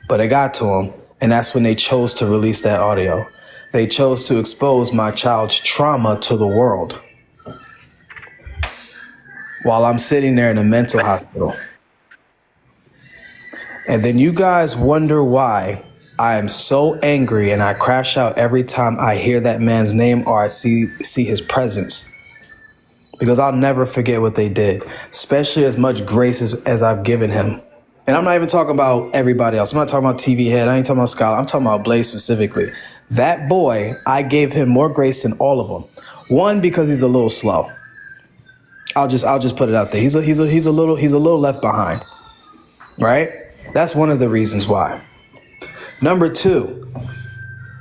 But it got to him. And that's when they chose to release that audio. They chose to expose my child's trauma to the world while I'm sitting there in a mental hospital. And then you guys wonder why I am so angry and I crash out every time I hear that man's name or I see his presence. Because I'll never forget what they did, especially as much grace as I've given him. And I'm not even talking about everybody else. I'm not talking about TV Head. I ain't talking about Scholar. I'm talking about Blaze specifically. That boy, I gave him more grace than all of them. One, because he's a little slow. I'll just put it out there. He's a little left behind, right? That's one of the reasons why. Number 2,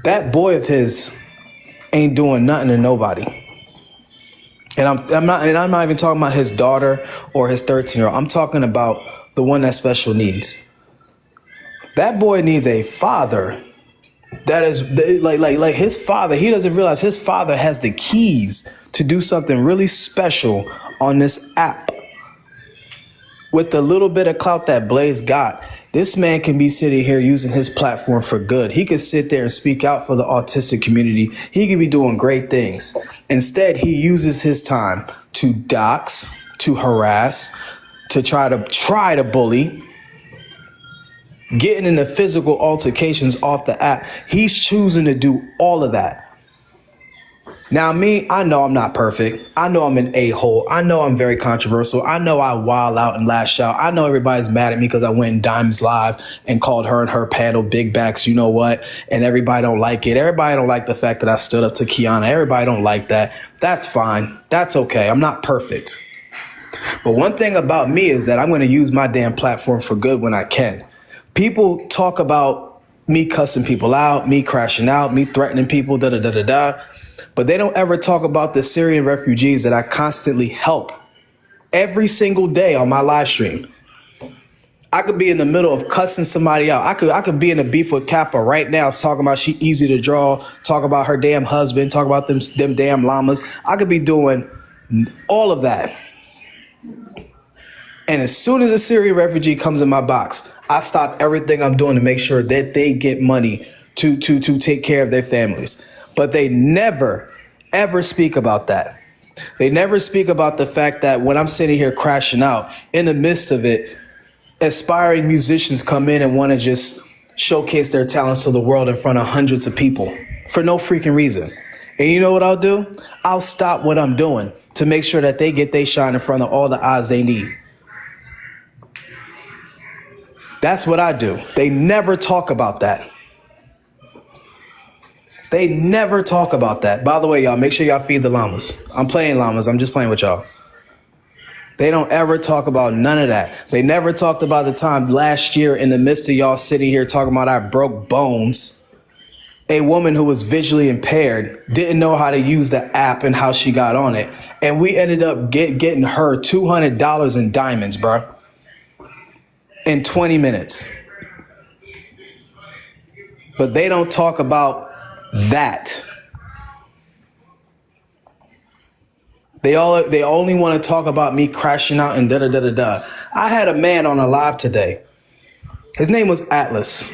that boy of his ain't doing nothing to nobody. And I'm not even talking about his daughter or his 13-year-old. I'm talking about the one that's special needs. That boy needs a father that is like his father. He doesn't realize his father has the keys to do something really special on this app. With the little bit of clout that Blaze got, this man can be sitting here using his platform for good. He could sit there and speak out for the autistic community. He could be doing great things. Instead, he uses his time to dox, to harass, to try to bully, getting into physical altercations off the app. He's choosing to do all of that. Now, me, I know I'm not perfect. I know I'm an a-hole. I know I'm very controversial. I know I wild out and lash out. I know everybody's mad at me because I went in Diamonds Live and called her and her panel big backs, you know what? And everybody don't like it. Everybody don't like the fact that I stood up to Kiana. Everybody don't like that. That's fine. That's okay. I'm not perfect. But one thing about me is that I'm going to use my damn platform for good when I can. People talk about me cussing people out, me crashing out, me threatening people, da-da-da-da-da. But they don't ever talk about the Syrian refugees that I constantly help every single day on my live stream. I could be in the middle of cussing somebody out. I could be in a beef with Kappa right now, talking about she easy to draw, talk about her damn husband, talk about them damn llamas. I could be doing all of that. And as soon as a Syrian refugee comes in my box, I stop everything I'm doing to make sure that they get money to take care of their families. But they never, ever speak about that. They never speak about the fact that when I'm sitting here crashing out, in the midst of it, aspiring musicians come in and want to just showcase their talents to the world in front of hundreds of people for no freaking reason. And you know what I'll do? I'll stop what I'm doing to make sure that they get their shine in front of all the eyes they need. That's what I do. They never talk about that. They never talk about that. By the way, y'all, make sure y'all feed the llamas. I'm playing llamas. I'm just playing with y'all. They don't ever talk about none of that. They never talked about the time last year in the midst of y'all sitting here talking about our broke bones. A woman who was visually impaired didn't know how to use the app and how she got on it. And we ended up getting her $200 in diamonds, bro. In 20 minutes. But they don't talk about that. They only want to talk about me crashing out and da-da-da-da-da. I had a man on a live today. His name was Atlas.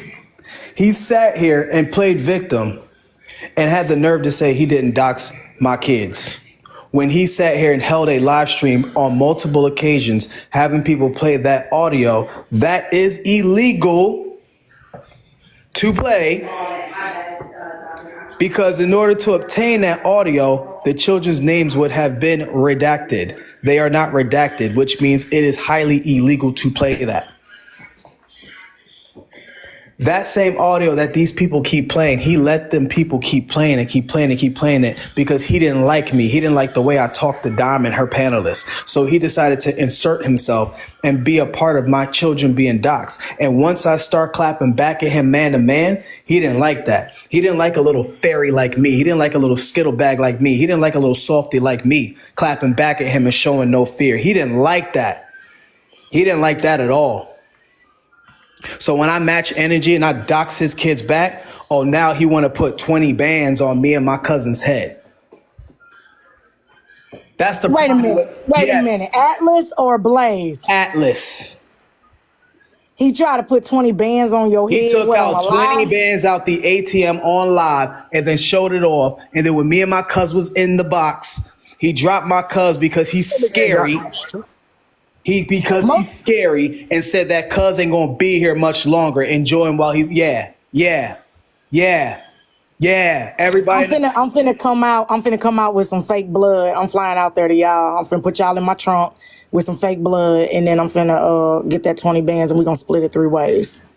He sat here and played victim and had the nerve to say he didn't dox my kids. when he sat here and held a live stream on multiple occasions, having people play that audio, that is illegal to play, because in order to obtain that audio, the children's names would have been redacted. They are not redacted, which means it is highly illegal to play that. That same audio that these people keep playing, he let them people keep playing and keep playing and keep playing it because he didn't like me. He didn't like the way I talked to Diamond, her panelists. So he decided to insert himself and be a part of my children being doxxed. And once I start clapping back at him man to man, he didn't like that. He didn't like a little fairy like me. He didn't like a little skittle bag like me. He didn't like a little softy like me clapping back at him and showing no fear. He didn't like that. He didn't like that at all. So when I match energy and I dox his kids back, oh, now he want to put 20 bands on me and my cousin's head. That's the Wait a problem. minute. Wait a minute. Atlas or Blaze? Atlas. He tried to put 20 bands on your head. He took what, out on a 20 live? bands out the ATM on live and then showed it off. And then when me and my cuz was in the box, he dropped my cuz because he's scary. He's scary and said that cuz ain't gonna be here much longer. Enjoy him while he's everybody. I'm finna come out. I'm finna come out with some fake blood. I'm flying out there to y'all. I'm finna put y'all in my trunk with some fake blood, and then I'm finna get that 20 bands, and we're gonna split it 3 ways.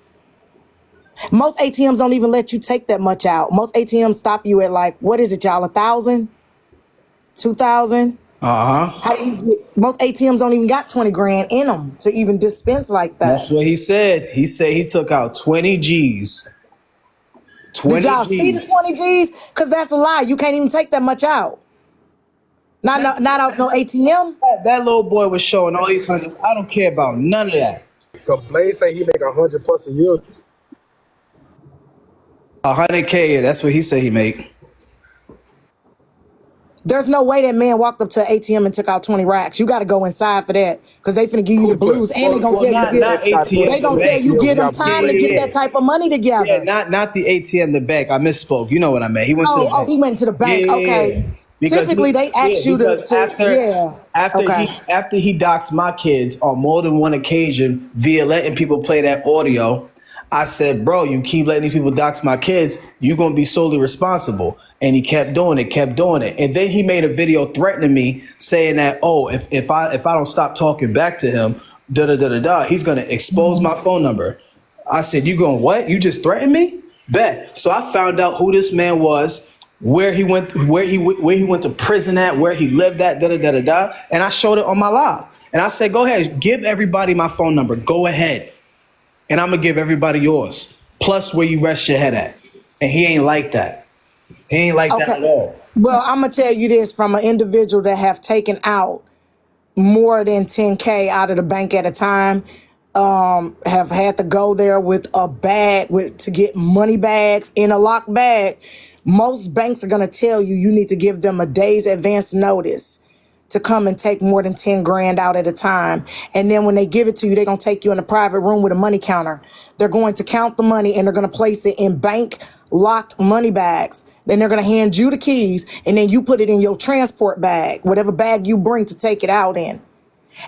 Most ATMs don't even let you take that much out. Most ATMs stop you at like, what is it, y'all? 1,000, 2,000. How do you get, most ATMs don't even got 20 grand in them to even dispense like that. That's what he said. He said he took out 20 G's. 20 Did y'all G's. see the 20 G's? Because that's a lie. You can't even take that much out. Not out no ATM. That little boy was showing all these hundreds. I don't care about none of that. Because Blaze say he make 100 plus a year. 100K, that's what he said he make. There's no way that man walked up to an ATM and took out 20 racks. You got to go inside for that because they finna give you the blues and they gonna tell you they gonna tell you give them time to get that type of money together. Yeah, not the ATM, the bank. I misspoke. You know what I meant. He went to the bank. He went to the bank. Yeah, okay. Because typically they ask you to after he doxed my kids on more than one occasion via letting people play that audio, I said, bro, you keep letting these people dox my kids, you're going to be solely responsible. And he kept doing it. And then he made a video threatening me saying that, oh, if I don't stop talking back to him, he's going to expose my phone number. I said, you going what? You just threatened me? Bet. So I found out who this man was, where he went to prison at, where he lived at, and I showed it on my live. And I said, go ahead, give everybody my phone number. Go ahead. And I'm going to give everybody yours, plus where you rest your head at. And he ain't like that. He ain't like that at all. Well, I'm going to tell you this from an individual that have taken out more than 10K out of the bank at a time, have had to go there with a bag to get money bags in a locked bag. Most banks are going to tell you need to give them a day's advance notice to come and take more than 10 grand out at a time. And then when they give it to you, they're going to take you in a private room with a money counter. They're going to count the money and they're going to place it in bank locked money bags. Then they're going to hand you the keys and then you put it in your transport bag, whatever bag you bring to take it out in.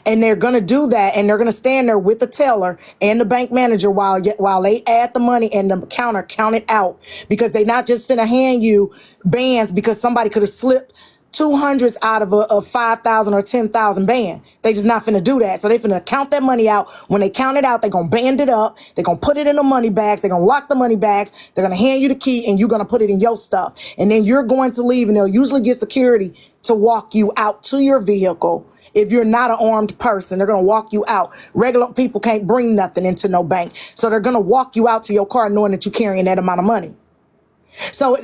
And they're going to do that and they're going to stand there with the teller and the bank manager while they add the money and the counter count it out, because they not just finna hand you bands because somebody could have slipped 200s out of a 5,000 or 10,000 band. They just not finna do that. So they finna count that money out. When they count it out, they're gonna band it up. They're gonna put it in the money bags. They're gonna lock the money bags. They're gonna hand you the key and you're gonna put it in your stuff. And then you're going to leave and they'll usually get security to walk you out to your vehicle. If you're not an armed person, they're going to walk you out. Regular people can't bring nothing into no bank. So they're going to walk you out to your car knowing that you're carrying that amount of money. So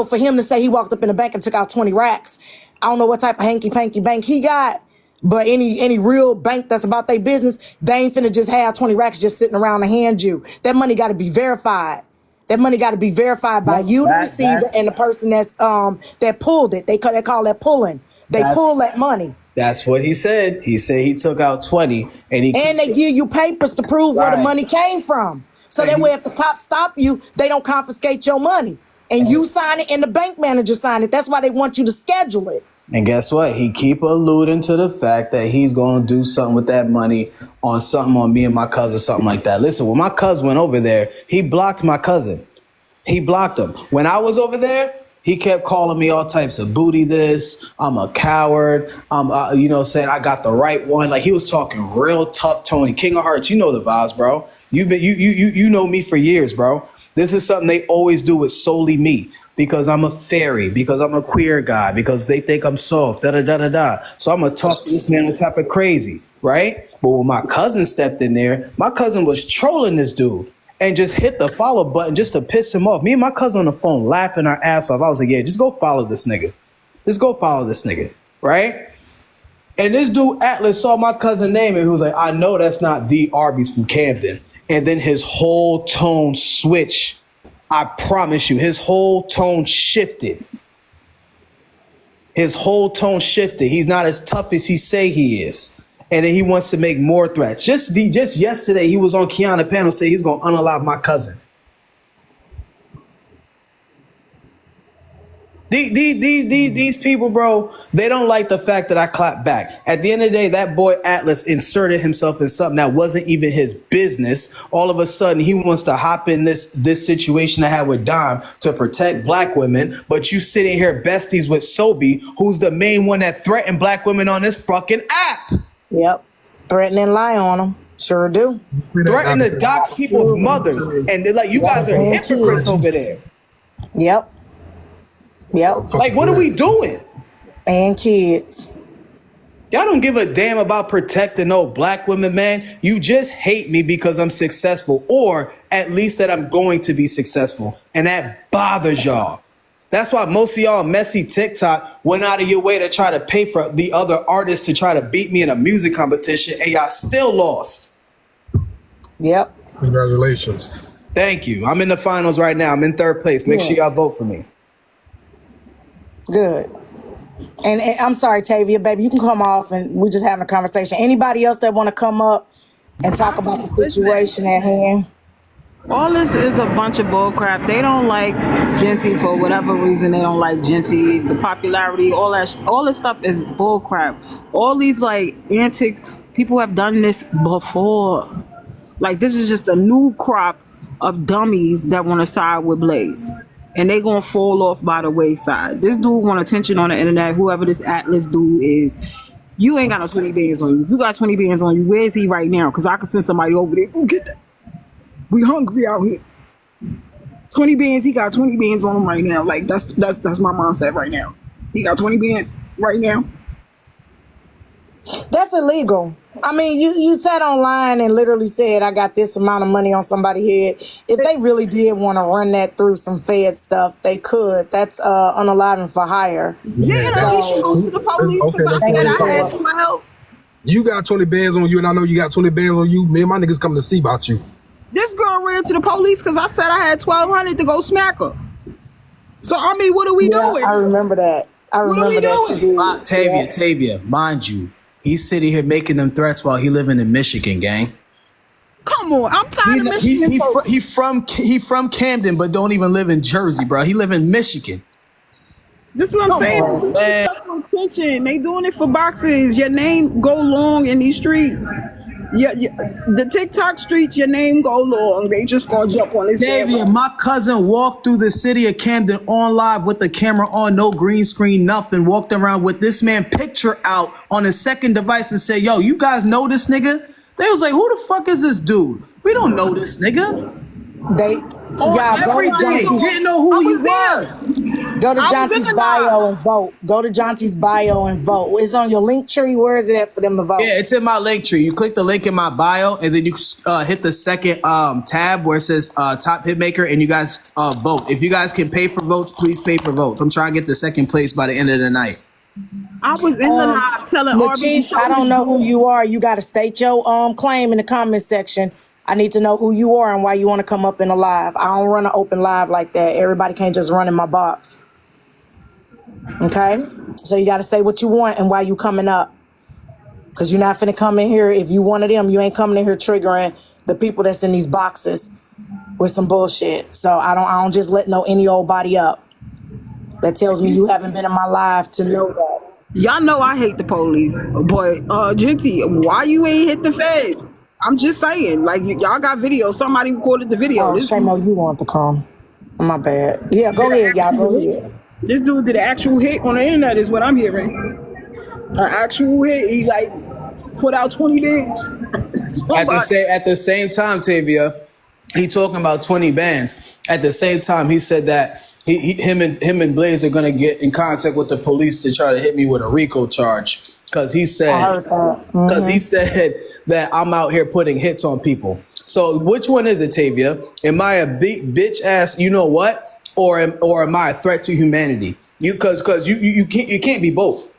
for him to say he walked up in the bank and took out 20 racks, I don't know what type of hanky-panky bank he got, but any real bank that's about their business, they ain't finna just have 20 racks just sitting around to hand you. That money got to be verified. That money got to be verified by you, the receiver, and the person that's that pulled it. They call that pulling. They pull that money. That's what he said. He said he took out 20 and they give you papers to prove where the money came from. So that way if the cops stop you, they don't confiscate your money. And you sign it and the bank manager sign it. That's why they want you to schedule it. And guess what? He keep alluding to the fact that he's going to do something with that money on something on me and my cousin, something like that. Listen, when my cousin went over there, he blocked my cousin. He blocked him. When I was over there, he kept calling me all types of booty this. I'm a coward. Saying I got the right one. Like he was talking real tough, Tony. King of Hearts, you know the vibes, bro. You know me for years, bro. This is something they always do with solely me. Because I'm a fairy, because I'm a queer guy, because they think I'm soft, da-da-da-da-da. So I'm going to talk to this man on top of crazy, right? But when my cousin stepped in there, my cousin was trolling this dude and just hit the follow button just to piss him off. Me and my cousin on the phone laughing our ass off. I was like, yeah, just go follow this nigga. Just go follow this nigga, right? And this dude, Atlas, saw my cousin name and he was like, I know that's not the Arby's from Camden. And then his whole tone switched. I promise you, his whole tone shifted. His whole tone shifted. He's not as tough as he say he is. And then he wants to make more threats. Just yesterday, he was on Kiana panel saying he's going to unalive my cousin. These people, bro, they don't like the fact that I clap back. At the end of the day, that boy Atlas inserted himself in something that wasn't even his business. All of a sudden, he wants to hop in this situation I had with Dom to protect black women. But you sitting here besties with Sobe, who's the main one that threatened black women on this fucking app. Yep. Threaten and lie on them. Sure do. Threaten to dox people's mothers. And they're like, you guys are hypocrites over there. Yep. Like, what are we doing? And kids. Y'all don't give a damn about protecting no black women, man. You just hate me because I'm successful, or at least that I'm going to be successful. And that bothers y'all. That's why most of y'all messy TikTok went out of your way to try to pay for the other artists to try to beat me in a music competition, and y'all still lost. Yep. Congratulations. Thank you. I'm in the finals right now. I'm in third place. Make sure y'all vote for me. Good. And I'm sorry, Tavia, baby, you can come off and we're just having a conversation. Anybody else that want to come up and talk about the situation at hand? All this is a bunch of bullcrap. They don't like Genty for whatever reason. They don't like Genty, the popularity, all this stuff is bullcrap. All these like antics, people have done this before. Like this is just a new crop of dummies that want to side with Blaze. And they gonna fall off by the wayside. This dude want attention on the internet, whoever this Atlas dude is. You ain't got no 20 bands on you. If you got 20 bands on you, where is he right now? Because I could send somebody over there. Go get that. We hungry out here. 20 bands, he got 20 bands on him right now. Like that's my mindset right now. He got 20 bands right now. That's illegal. I mean, you sat online and literally said, I got this amount of money on somebody's head. If they really did want to run that through some Fed stuff, they could. That's unaliving for hire. Yeah, and I should go to the police because I said I had 12. You got 20 bands on you, and I know you got 20 bands on you. Me and my niggas coming to see about you. This girl ran to the police because I said I had 1,200 to go smack her. So, I mean, what are we doing? I remember that. I remember that she did. Tavia, mind you, he's sitting here making them threats while he living in Michigan, gang. Come on, I'm tired of Michigan. He from Camden, but don't even live in Jersey, bro. He live in Michigan. This is what I'm saying. They doing it for boxes. Your name go long in these streets. The TikTok streets, your name go long. They just gonna jump on this. Davia, my cousin walked through the city of Camden on live with the camera on, no green screen, nothing. Walked around with this man picture out on his second device and said, "Yo, you guys know this nigga?" They was like, "Who the fuck is this dude? We don't know this nigga." Everything. Didn't know who he was. Go to Jonty's bio and vote. Go to Jonty's bio and vote. It's on your link tree. Where is it at for them to vote? Yeah, it's in my link tree. You click the link in my bio, and then you hit the second tab where it says Top Hitmaker, and you guys vote. If you guys can pay for votes, please pay for votes. I'm trying to get the second place by the end of the night. I was in the live telling Chief, I don't know who you are. You got to state your claim in the comment section. I need to know who you are and why you want to come up in a live. I don't run an open live like that. Everybody can't just run in my box. Okay? So you got to say what you want and why you coming up. Because you're not finna come in here. If you one of them, you ain't coming in here triggering the people that's in these boxes with some bullshit. So I don't just let any old body up. That tells me you haven't been in my live to know that. Y'all know I hate the police, but Jinty, why you ain't hit the Fed? I'm just saying, like y'all got video. Somebody recorded the video. Oh, shame on you want to come. My bad. Yeah, go ahead, y'all. Go ahead. This dude did an actual hit on the internet, is what I'm hearing. An actual hit. He like put out 20 bands. At the same time, Tavia, he talking about 20 bands. At the same time, he said that him and Blaze are gonna get in contact with the police to try to hit me with a RICO charge because he said that I'm out here putting hits on people. So which one is it, Tavia? Am I a big bitch ass? You know what? Or am I a threat to humanity? Because you can't be both.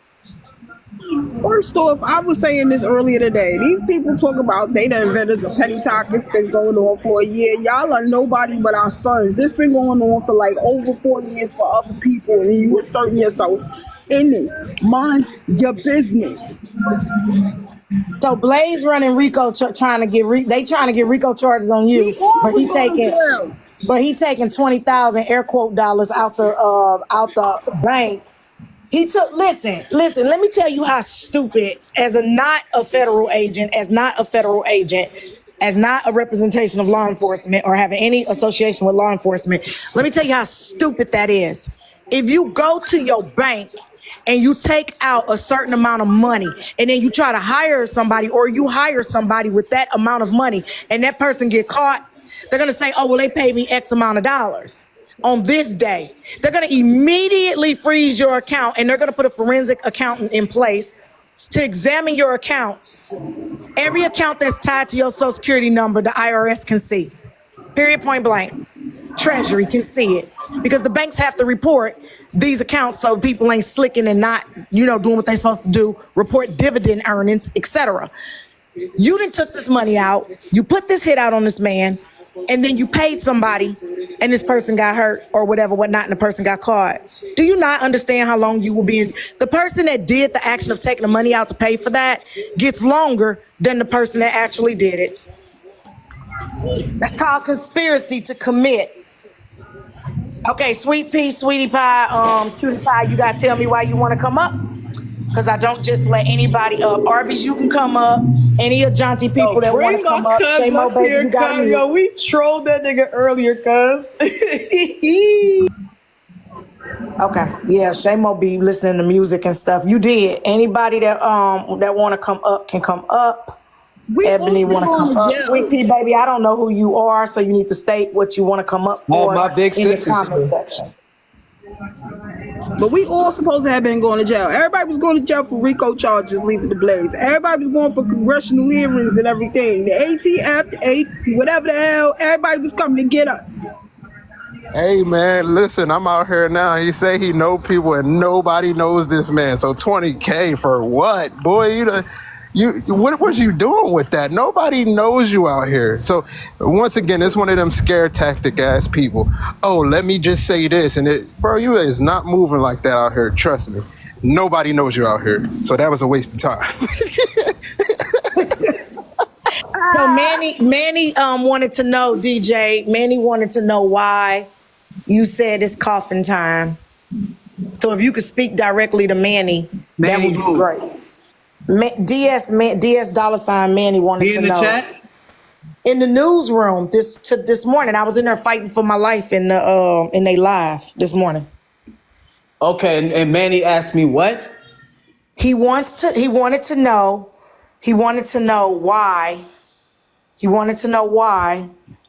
First off, I was saying this earlier today. These people talk about they done invented the petty talk. It's been going on for a year. Y'all are nobody but our sons. This been going on for like over 4 years for other people, and you asserting yourself in this. Mind your business. So Blaze running Rico trying to get Rico charges on you, but he taking $20,000 air quote dollars out the bank. He took listen, let me tell you how stupid, as not a federal agent, as not a representation of law enforcement or having any association with law enforcement. Let me tell you how stupid that is. If you go to your bank and you take out a certain amount of money and then you try to hire somebody, or you hire somebody with that amount of money and that person get caught, they're going to say, oh, well, they paid me X amount of dollars on this day. They're going to immediately freeze your account, and they're going to put a forensic accountant in place to examine your accounts. Every account that's tied to your social security number, the IRS can see. Period, point blank. Treasury can see it, because the banks have to report these accounts so people ain't slicking and not, doing what they're supposed to do, report dividend earnings, etc. You done took this money out, you put this hit out on this man, and then you paid somebody and this person got hurt or whatnot, and the person got caught. Do you not understand how long you will be in? The person that did the action of taking the money out to pay for that gets longer than the person that actually did it. That's called conspiracy to commit. Okay, Sweet Pea, Sweetie Pie, Cutie Pie, you gotta tell me why you wanna come up. Because I don't just let anybody up. Arby's, you can come up. Any of Jaunty people that want to come up. Shamo, baby, you got me. Yo, we trolled that nigga earlier, cuz. Okay, yeah, Shamo be listening to music and stuff. You did. Anybody that want to come up can come up. Ebony want to come up. Sweet Pea, baby, I don't know who you are, so you need to state what you want to come up for my big in the sisters. comment section. But we all supposed to have been going to jail. Everybody was going to jail for RICO charges, leaving the Blaze. Everybody was going for congressional hearings and everything. The ATF, whatever the hell, everybody was coming to get us. Hey man, listen, I'm out here now. He say he know people and nobody knows this man. So $20K for what? Boy, what was you doing with that? Nobody knows you out here. So once again, it's one of them scare tactic ass people. Oh, let me just say this, and bro, you is not moving like that out here. Trust me. Nobody knows you out here. So that was a waste of time. So Manny wanted to know, DJ, Manny wanted to know why you said it's coffin time. So if you could speak directly to Manny, that would be great. DS $ Manny wanted to know. In the chat? In the newsroom this morning. I was in there fighting for my life in they live this morning. Okay, and Manny asked me what? He wanted to know why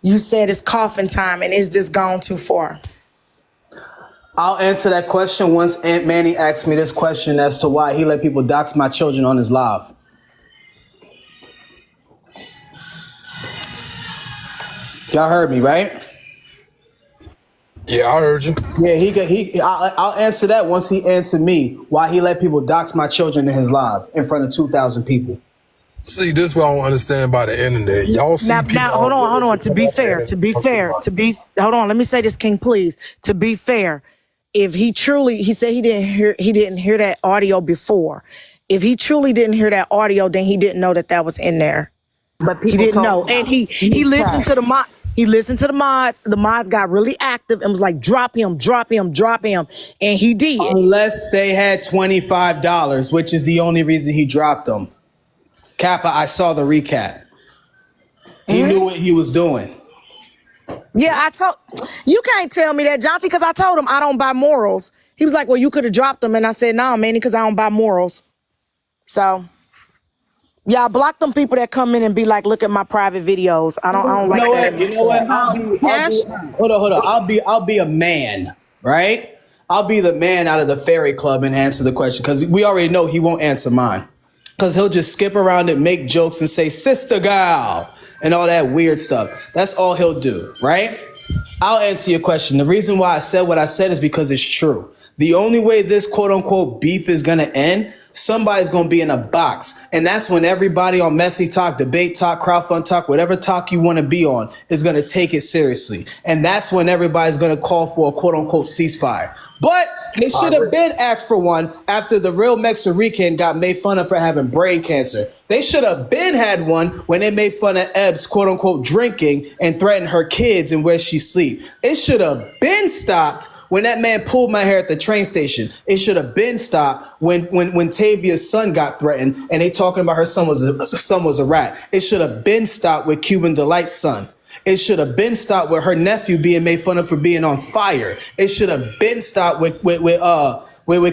you said it's coffin time, and is this gone too far? I'll answer that question once Aunt Manny asked me this question as to why he let people dox my children on his live. Y'all heard me, right? Yeah, I heard you. Yeah, I'll answer that once he answered me why he let people dox my children in his live in front of 2,000 people. See, this is what I don't understand about the internet. Y'all see people. Now, hold on. To be fair. Hold on. Let me say this, King, please. To be fair, if he said he didn't hear that audio before. If he truly didn't hear that audio, then he didn't know that was in there. But he didn't know, and he listened to the He listened to the mods. The mods got really active and was like, drop him, drop him, drop him. And he did. Unless they had $25, which is the only reason he dropped them. Kappa, I saw the recap. He knew what he was doing. Yeah, you can't tell me that, Jonty, because I told him I don't buy morals. He was like, well, you could have dropped them. And I said, no, man, because I don't buy morals. So, y'all block them people that come in and be like, look at my private videos. I don't like that. You know what? Hold on. I'll be a man, right? I'll be the man out of the fairy club and answer the question, because we already know he won't answer mine. Because he'll just skip around and make jokes and say, sister gal, and all that weird stuff. That's all he'll do, right? I'll answer your question. The reason why I said what I said is because it's true. The only way this quote unquote beef is going to end, somebody's going to be in a box. And that's when everybody on Messy Talk, Debate Talk, Crowdfund Talk, whatever talk you want to be on is going to take it seriously. And that's when everybody's going to call for a quote unquote ceasefire. But they should have been asked for one after the real Mexican got made fun of for having brain cancer. They should have been had one when they made fun of Ebb's quote unquote drinking and threatened her kids and where she sleep. It should have been stopped when that man pulled my hair at the train station. It should have been stopped when Tavia's son got threatened and they talking about her son was a rat. It should have been stopped with Cuban Delight's son. It should have been stopped with her nephew being made fun of for being on fire. It should have been stopped with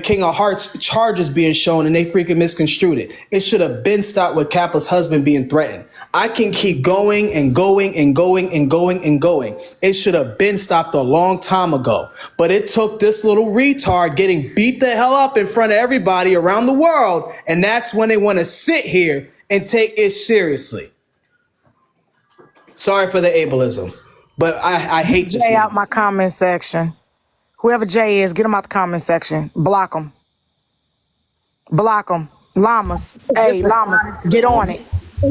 King of Hearts charges being shown and they freaking misconstrued it. It should have been stopped with Kappa's husband being threatened. I can keep going and going and going and going and going. It should have been stopped a long time ago. But it took this little retard getting beat the hell up in front of everybody around the world. And that's when they want to sit here and take it seriously. Sorry for the ableism, but I hate this. Jay out my comment section. Whoever Jay is, get him out the comment section. Block him. Block him. Llamas. Hey, llamas, get on it.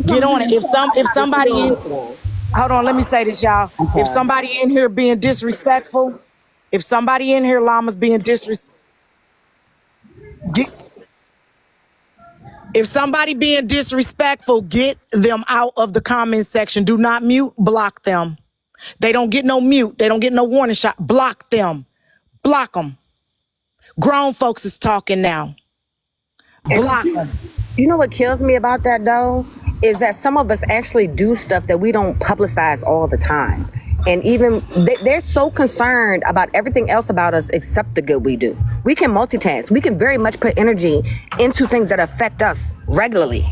Get on it. If somebody in, hold on, let me say this, y'all. Okay. If somebody in here being disrespectful, if somebody in here, llamas, being disrespectful, if somebody being disrespectful, get them out of the comment section. Do not mute, block them. They don't get no mute. They don't get no warning shot. Block them. Block them. Grown folks is talking now. Block them. You know what kills me about that, though, is that some of us actually do stuff that we don't publicize all the time. And even they're so concerned about everything else about us except the good we do. We can multitask. We can very much put energy into things that affect us regularly.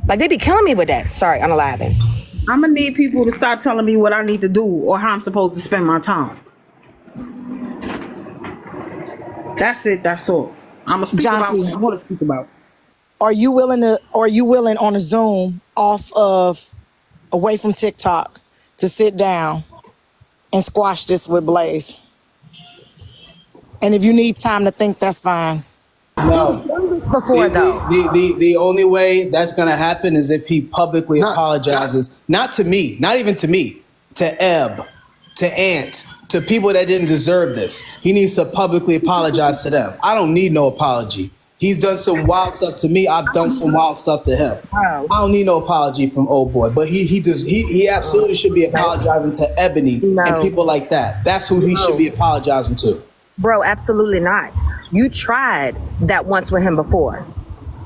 Like, they be killing me with that. Sorry, I'm alive. I'm gonna need people to stop telling me what I need to do or how I'm supposed to spend my time. That's it. That's all. I'm gonna speak about what I want to speak about. Are you willing on a Zoom away from TikTok to sit down and squash this with Blaze? And if you need time to think, that's fine. No. Before the only way that's gonna happen is if he publicly apologizes, not to me, not even to me, to Ebb, to Ant, to people that didn't deserve this. He needs to publicly apologize to them. I don't need no apology. He's done some wild stuff to me. I've done some wild stuff to him. I don't need no apology from old boy, but he absolutely should be apologizing to Ebony and people like that. That's who he should be apologizing to. Bro, absolutely not. You tried that once with him before.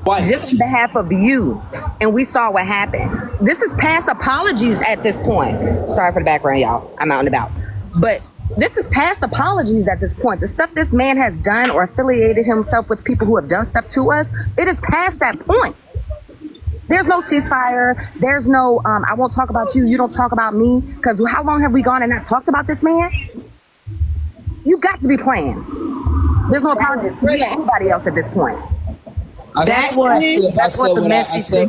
Just on behalf of you. And we saw what happened. This is past apologies at this point. Sorry for the background, y'all. I'm out and about. But this is past apologies at this point. The stuff this man has done or affiliated himself with people who have done stuff to us, it is past that point. There's no ceasefire. There's no, I won't talk about you. You don't talk about me. Because how long have we gone and not talked about this man? You got to be playing. There's no apology to me or anybody else at this point. That's what the messy said.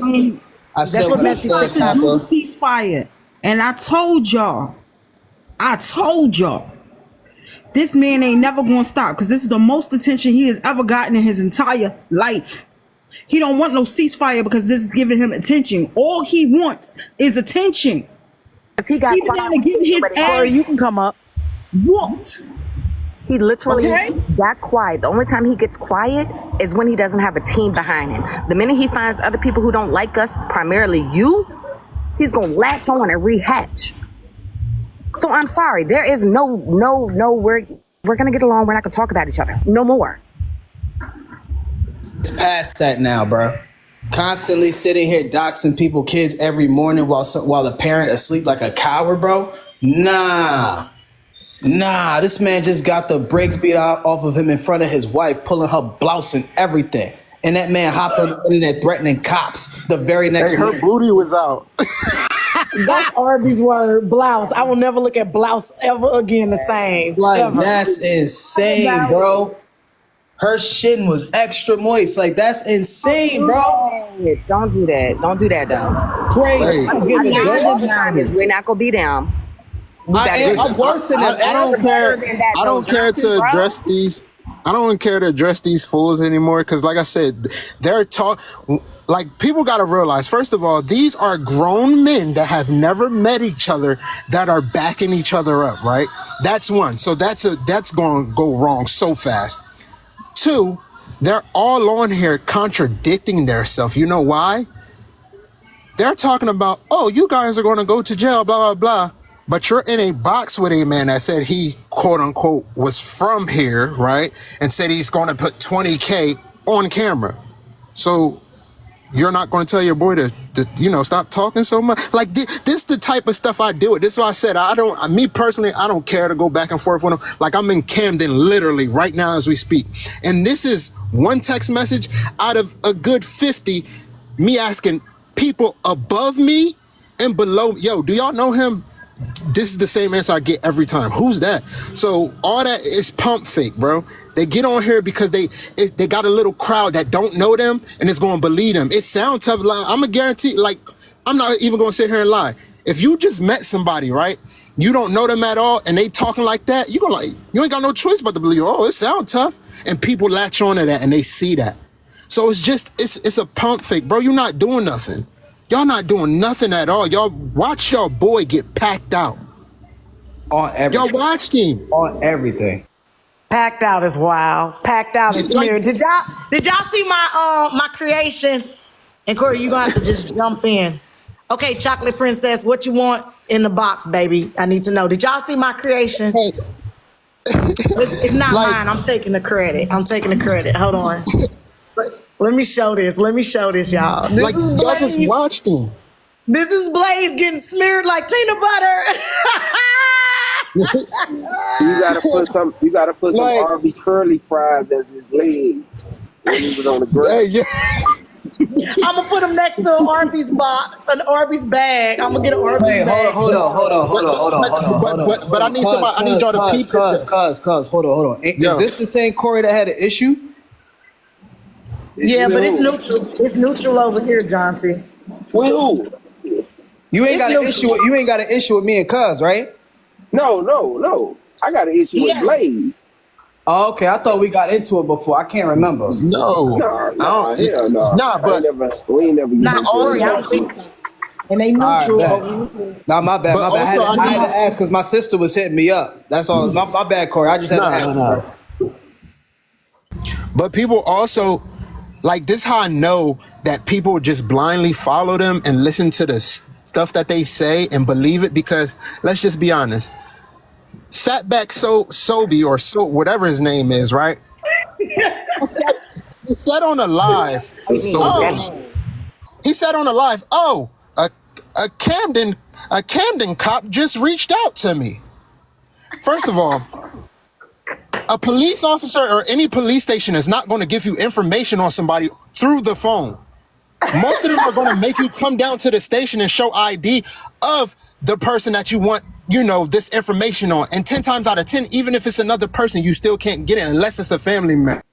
That's what messy said. Ceasefire. And I told y'all, this man ain't never gonna stop because this is the most attention he has ever gotten in his entire life. He don't want no ceasefire because this is giving him attention. All he wants is attention. He got quiet. You can come up. Whooped. He literally got quiet. The only time he gets quiet is when he doesn't have a team behind him. The minute he finds other people who don't like us, primarily you, he's gonna latch on and rehatch. So I'm sorry, there is no, we're gonna get along, we're not gonna talk about each other. No more. It's past that now, bro. Constantly sitting here doxing people, kids every morning while the parent asleep like a coward, bro. Nah, this man just got the brakes beat out off of him in front of his wife, pulling her blouse and everything. And that man hopped on the internet threatening cops the very next Her morning. booty was out. That's Arby's word, blouse. I will never look at blouse ever again the same. Like, ever. that's insane, bro. Her shin was extra moist. Like, that's insane, bro. Don't do that. Don't do that, though. Crazy. We're not gonna be down. I'm worse than that. I don't care to address these. I don't care to address these fools anymore because, like I said, like people got to realize. First of all, these are grown men that have never met each other that are backing each other up. Right? That's one. So that's going to go wrong so fast. Two, they're all on here contradicting themselves. You know why? They're talking about, oh, you guys are going to go to jail, blah, blah, blah. But you're in a box with a man that said he, quote unquote, was from here, right? And said he's going to put 20K on camera. So you're not going to tell your boy to stop talking so much? Like, this is the type of stuff I deal with. This is why I said, me personally, I don't care to go back and forth with him. Like, I'm in Camden literally right now as we speak. And this is one text message out of a good 50, me asking people above me and below, yo, do y'all know him? This is the same answer I get every time. Who's that? So all that is pump fake, bro. They get on here because they got a little crowd that don't know them and it's going to believe them. It sounds tough. Like, I'm going to guarantee, like, I'm not even going to sit here and lie. If you just met somebody, right, you don't know them at all, and they talking like that, you ain't got no choice but to believe, oh, it sounds tough. And people latch on to that and they see that. So it's a pump fake, bro. You're not doing nothing. Y'all not doing nothing at all. Y'all watch your boy get packed out. On everything. Y'all watched him. On everything. Packed out is wild. Packed out is smeared. Did y'all see my creation? And Corey, you gonna have to just jump in. Okay, Chocolate Princess, what you want in the box, baby? I need to know. Did y'all see my creation? Hey. It's not mine. I'm taking the credit. Hold on. Let me show this, y'all. Like, y'all just watched him. This is Blaze getting smeared like peanut butter. You gotta put some Arby curly fries as his legs when he was on the ground. Yeah. I'm gonna put him next to an Arby's box, an Arby's bag. I'm gonna get an Arby's bag. Hold on. But I need somebody. I need y'all to peep this. Cuz, hold on. Is this the same Corey that had an issue? Yeah, but it's neutral. It's neutral over here, Johnsy. Well, You ain't got an issue with me and Cuz, right? No. I got an issue with Blaze. Oh, okay, I thought we got into it before. I can't remember. No. Nah, but we ain't never Not Corey, I don't think so. And they neutral over here. Nah, my bad. But I had also, to ask because my sister was hitting me up. That's all. My bad, Corey. I just had to ask. No. But people also, like, this is how I know that people just blindly follow them and listen to the stuff that they say and believe it, because let's just be honest. Fatback Sobe or so whatever his name is, right? He said on a live. He said on a live, a Camden cop just reached out to me. First of all, a police officer or any police station is not going to give you information on somebody through the phone. Most of them are going to make you come down to the station and show ID of the person that you want, this information on. And 10 times out of 10, even if it's another person, you still can't get it unless it's a family member.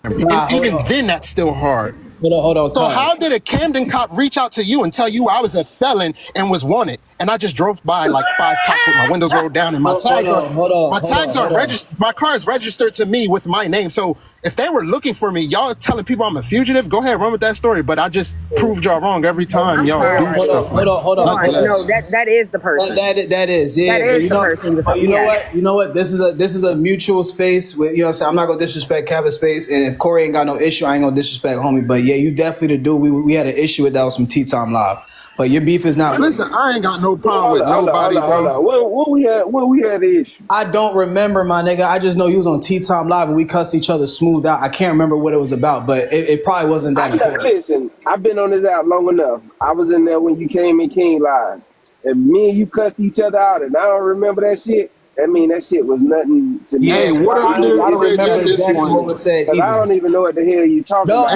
And even then, that's still hard. Hold on. So how did a Camden cop reach out to you and tell you I was a felon and was wanted? And I just drove by like 5 cops with my windows rolled down and my tags are registered. My car is registered to me with my name. So if they were looking for me, y'all telling people I'm a fugitive, go ahead, run with that story. But I just proved y'all wrong every time y'all do stuff. Hold on. No, that is the person. That is, yeah. That is the person. You know what? This is a mutual space. With, you know what I'm saying? I'm not gonna disrespect Kevin's space, and if Corey ain't got no issue, I ain't gonna disrespect homie. But yeah, you definitely the dude we had an issue with that was from Tea Time Live. But your beef is not. Listen, I ain't got no problem with Hold on, nobody, bro. When we had the issue? I don't remember, my nigga. I just know you was on T-Time Live and we cussed each other smooth out. I can't remember what it was about, but it probably wasn't that important. Listen, I've been on this app long enough. I was in there when you came in King Live. And me and you cussed each other out, and I don't remember that shit. That mean that shit was nothing to me. Hey, what are you I don't doing remember at this exactly point? what was said. I don't even know what the hell you talking about.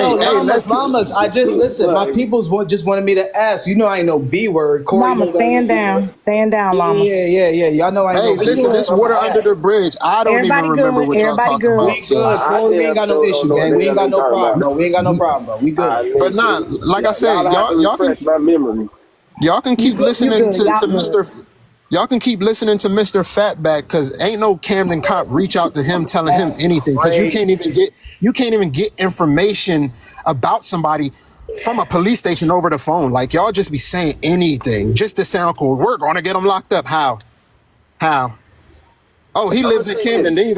Mamas. I just listen. My peoples just wanted me to ask. You know, I ain't no B word. Corey, Mama, stand down. Stand down, Mama. Yeah. Y'all know I ain't no. Hey, listen, this water under the bridge. I don't Everybody even remember good. what y'all Everybody talking good. about. We good, Corey. We ain't got no issue, gang. We ain't got no problem, bro. We ain't got no problem, bro. We good. But nah, like I said, y'all can refresh my memory. y'all can keep listening to Y'all good. Mr. Y'all can keep listening to Mr. Fatback because ain't no Camden cop reach out to him telling him anything because you can't even get information about somebody from a police station over the phone. Like y'all just be saying anything just to sound cool. We're gonna get him locked up. How? Oh, he lives in Camden. Then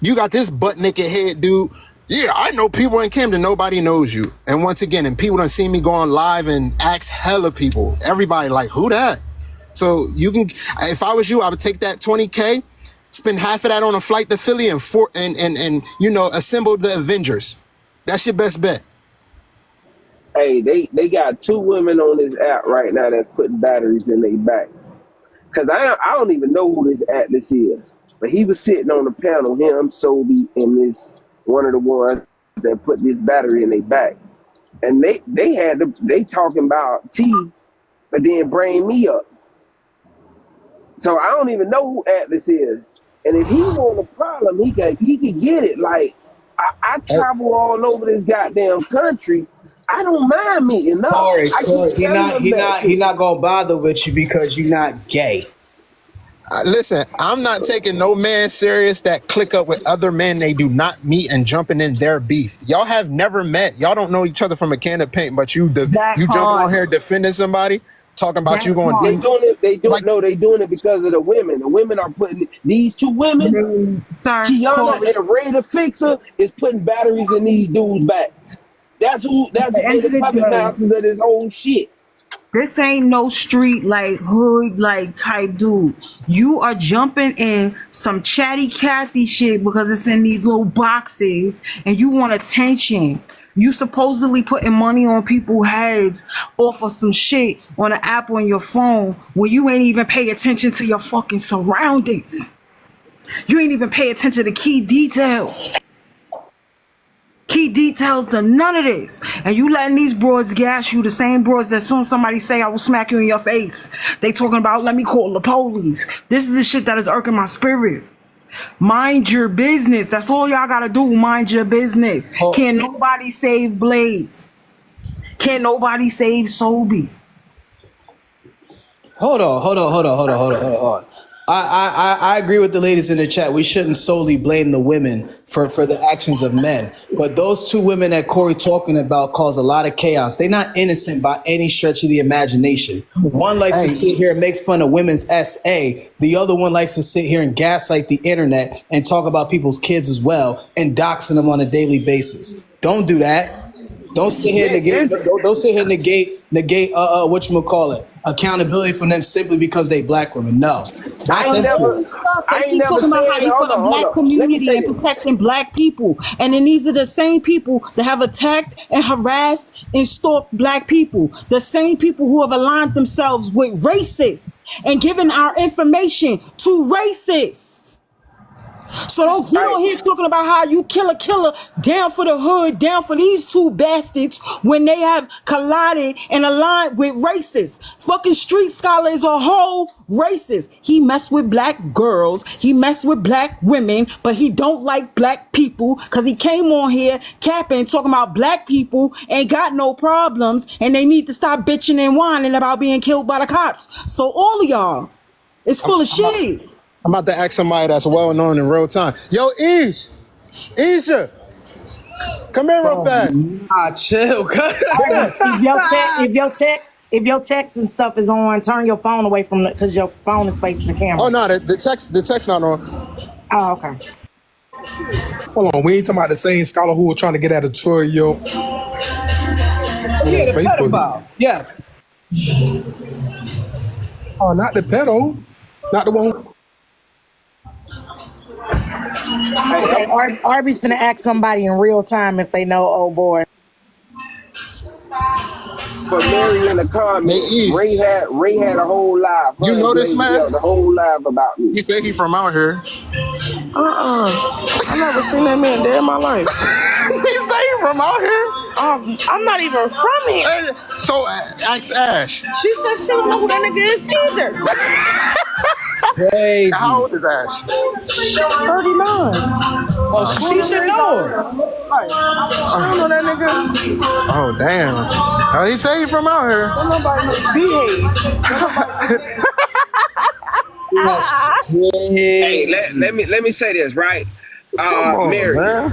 you got this butt naked head dude. Yeah, I know people in Camden. Nobody knows you. And once again, and people done seen me go on live and ask hella people. Everybody like, who that? So you can, if I was you, I would take that 20K, spend half of that on a flight to Philly and assemble the Avengers. That's your best bet. Hey, they got 2 women on this app right now that's putting batteries in their back. Cause I don't even know who this Atlas is, but he was sitting on the panel, him, Sobe, and this one of the ones that put this battery in their back, and they talking about T, but then bring me up. So I don't even know who Atlas is, and if he want a problem, he can get it. Like I travel all over this goddamn country. I don't mind meeting up. Corey, he not gonna bother with you because you're not gay. Listen, I'm not taking no man serious that click up with other men they do not meet and jumping in their beef. Y'all have never met. Y'all don't know each other from a can of paint, but you jumping on here defending somebody, talking about you going deep. They doing it because of the women. The women are putting these 2 women, Kiana and Ray the Fixer, is putting batteries in these dudes' backs. That's the puppet masters of this whole shit. This ain't no street like hood like type dude. You are jumping in some chatty Cathy shit because it's in these little boxes and you want attention. You supposedly putting money on people's heads off of some shit on an app on your phone where you ain't even pay attention to your fucking surroundings. You ain't even pay attention to key details. Key details to none of this. And you letting these broads gas you, the same broads that soon somebody say I will smack you in your face. They talking about let me call the police. This is the shit that is irking my spirit. Mind your business. That's all y'all gotta do. Mind your business. Can't nobody save Blaze. Can't nobody save Sobe. Hold on. I agree with the ladies in the chat. We shouldn't solely blame the women for the actions of men. But those 2 women that Corey talking about cause a lot of chaos. They're not innocent by any stretch of the imagination. One likes to sit here and makes fun of women's SA. The other one likes to sit here and gaslight the internet and talk about people's kids as well and doxing them on a daily basis. Don't do that. Don't sit here and negate whatchamacallit, accountability from them simply because they black women. No. I ain't never talking about how they for the black community and protecting black people. And then these are the same people that have attacked and harassed and stalked black people. The same people who have aligned themselves with racists and given our information to racists. So don't get on here talking about how you kill a killer down for the hood, down for these 2 bastards when they have collided and aligned with racists. Fucking Street Scholar is a whole racist. He messed with black girls. He messed with black women, but he don't like black people because he came on here capping, talking about black people ain't got no problems and they need to stop bitching and whining about being killed by the cops. So all of y'all is full of shit. I'm about to ask somebody that's well known in real time. Yo, Isha, come here real fast. Chill. If your text and stuff is on, turn your phone away from it because your phone is facing the camera. Oh no, the text not on. Oh, okay. Hold on, we ain't talking about the same scholar who was trying to get at a Troy, yo. Yeah, the pedophile. Yes. Oh, not the pedo. Not the one. Hey, Arby's gonna ask somebody in real time if they know old boy. for Mary in the They comments, eat. Ray had a whole live. You Her and know this Blaze man? held the whole live about me. He said he from out here. I never seen that man day in my life. He say he from out here. I'm not even from here. Hey, so ask Ash. She said she don't know who that nigga is either. Crazy. How old is Ash? 39. Oh, she should know him. Right. I don't know that nigga. Oh damn. Oh, he say he from out here. Don't nobody behave. That's Hey, crazy. let me say this, right? Come on, Mary, man.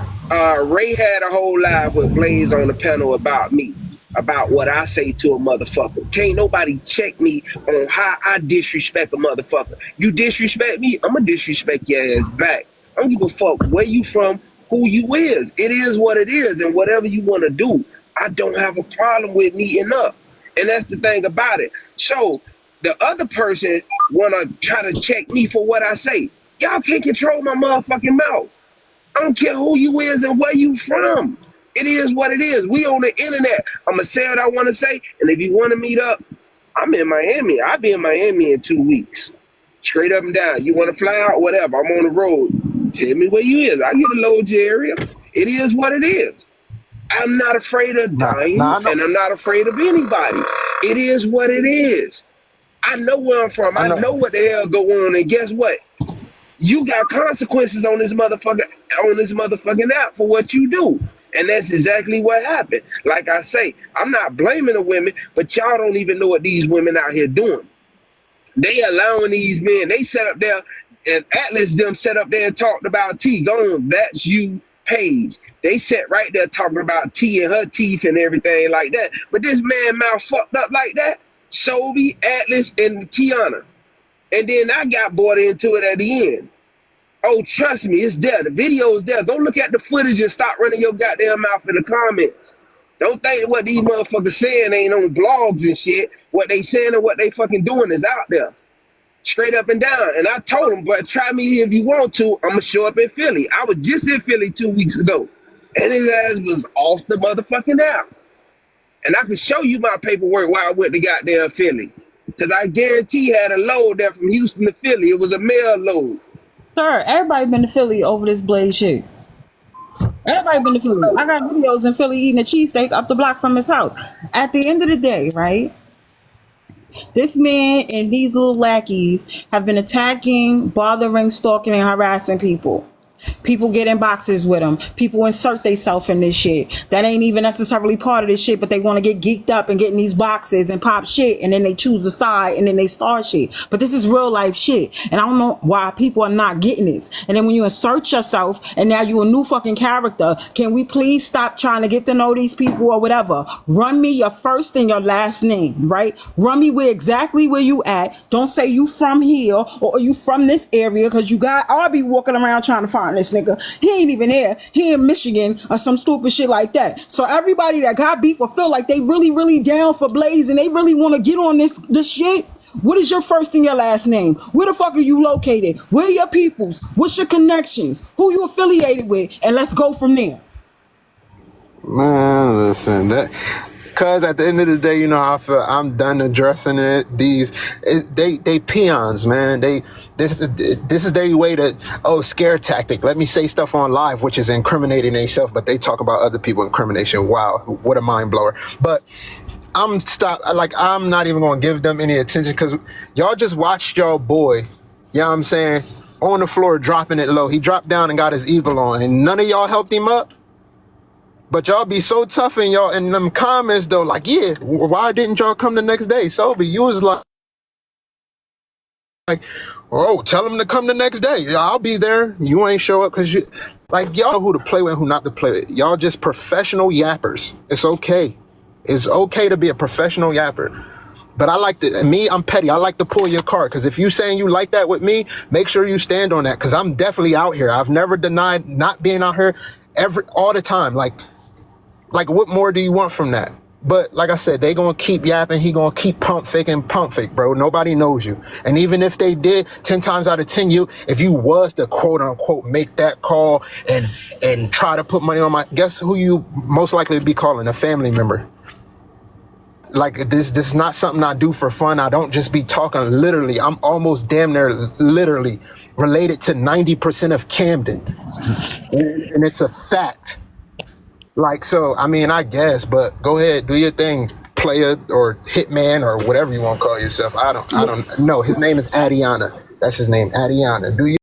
Ray had a whole live with Blaze on the panel about me, about what I say to a motherfucker. Can't nobody check me on how I disrespect a motherfucker. You disrespect me, I'ma disrespect your ass back. I don't give a fuck where you from, who you is. It is what it is, and whatever you want to do, I don't have a problem with meeting up. And that's the thing about it. So the other person wanna try to check me for what I say. Y'all can't control my motherfucking mouth. I don't care who you is and where you from. It is what it is. We on the internet. I'm going to say what I want to say. And if you want to meet up, I'm in Miami. I'll be in Miami in 2 weeks. Straight up and down. You want to fly out? Whatever. I'm on the road. Tell me where you is. I get a load your area. It is what it is. I'm not afraid of dying, and I'm not afraid of anybody. It is what it is. I know where I'm from. I know what the hell go on. And guess what? You got consequences on this motherfucking app for what you do. And that's exactly what happened. Like I say, I'm not blaming the women, but y'all don't even know what these women out here doing. They allowing these men, they set up there, and Atlas them set up there and talked about T. Go on, that's you page. They sat right there talking about T and her teeth and everything like that. But this man mouth fucked up like that. Sobe, Atlas, and Kiana. And then I got bought into it at the end. Oh, trust me, it's there. The video's there. Go look at the footage and stop running your goddamn mouth in the comments. Don't think what these motherfuckers saying ain't on blogs and shit. What they saying and what they fucking doing is out there. Straight up and down. And I told them, but try me if you want to. I'm going to show up in Philly. I was just in Philly 2 weeks ago. And his ass was off the motherfucking app. And I could show you my paperwork while I went to goddamn Philly. Because I guarantee he had a load there from Houston to Philly. It was a mail load. Sir, everybody been to Philly over this Blaze shit. Everybody been to Philly. I got videos in Philly eating a cheesesteak up the block from his house. At the end of the day, right? This man and these little lackeys have been attacking, bothering, stalking, and harassing people. People get in boxes with them. People insert themselves in this shit. That ain't even necessarily part of this shit, but they want to get geeked up and get in these boxes and pop shit, and then they choose a side and then they start shit. But this is real life shit. And I don't know why people are not getting this. And then when you insert yourself and now you a new fucking character, can we please stop trying to get to know these people or whatever? Run me your first and your last name, right? Run me exactly where you at. Don't say you from here or you from this area, because you got, I'll be walking around trying to find this nigga. He ain't even here. He in Michigan or some stupid shit like that. So everybody that got beef or feel like they really down for Blaze and they really want to get on this shit, what is your first and your last name? Where the fuck are you located? Where are your peoples? What's your connections? Who you affiliated with? And let's go from there. Man, listen, cause at the end of the day, you know how I feel. I'm done addressing it. They peons, man. This is their way to scare tactic. Let me say stuff on live, which is incriminating themselves, but they talk about other people incrimination. Wow, what a mind blower. But I'm not even gonna give them any attention, because y'all just watched y'all boy, you know what I'm saying, on the floor dropping it low. He dropped down and got his eagle on, and none of y'all helped him up. But y'all be so tough in y'all in them comments though, like, yeah, why didn't y'all come the next day? Sobe, you was like, oh, tell him to come the next day. Yeah, I'll be there. You ain't show up because you, like, y'all know who to play with, who not to play with. Y'all just professional yappers. It's okay. It's okay to be a professional yapper. But I'm petty. I like to pull your card, because if you saying you like that with me, make sure you stand on that, because I'm definitely out here. I've never denied not being out here all the time. Like, what more do you want from that? But like I said, they gonna keep yapping. He gonna keep pump fake, bro. Nobody knows you. And even if they did, 10 times out of 10, if you was to quote unquote make that call and try to put money on guess who you most likely be calling? A family member. Like this is not something I do for fun. I don't just be talking literally. I'm almost damn near literally related to 90% of Camden. And it's a fact. Like, so, I mean, I guess, but go ahead, do your thing, player or hitman or whatever you want to call yourself. I don't know. His name is Adiana. That's his name, Adiana. Do you?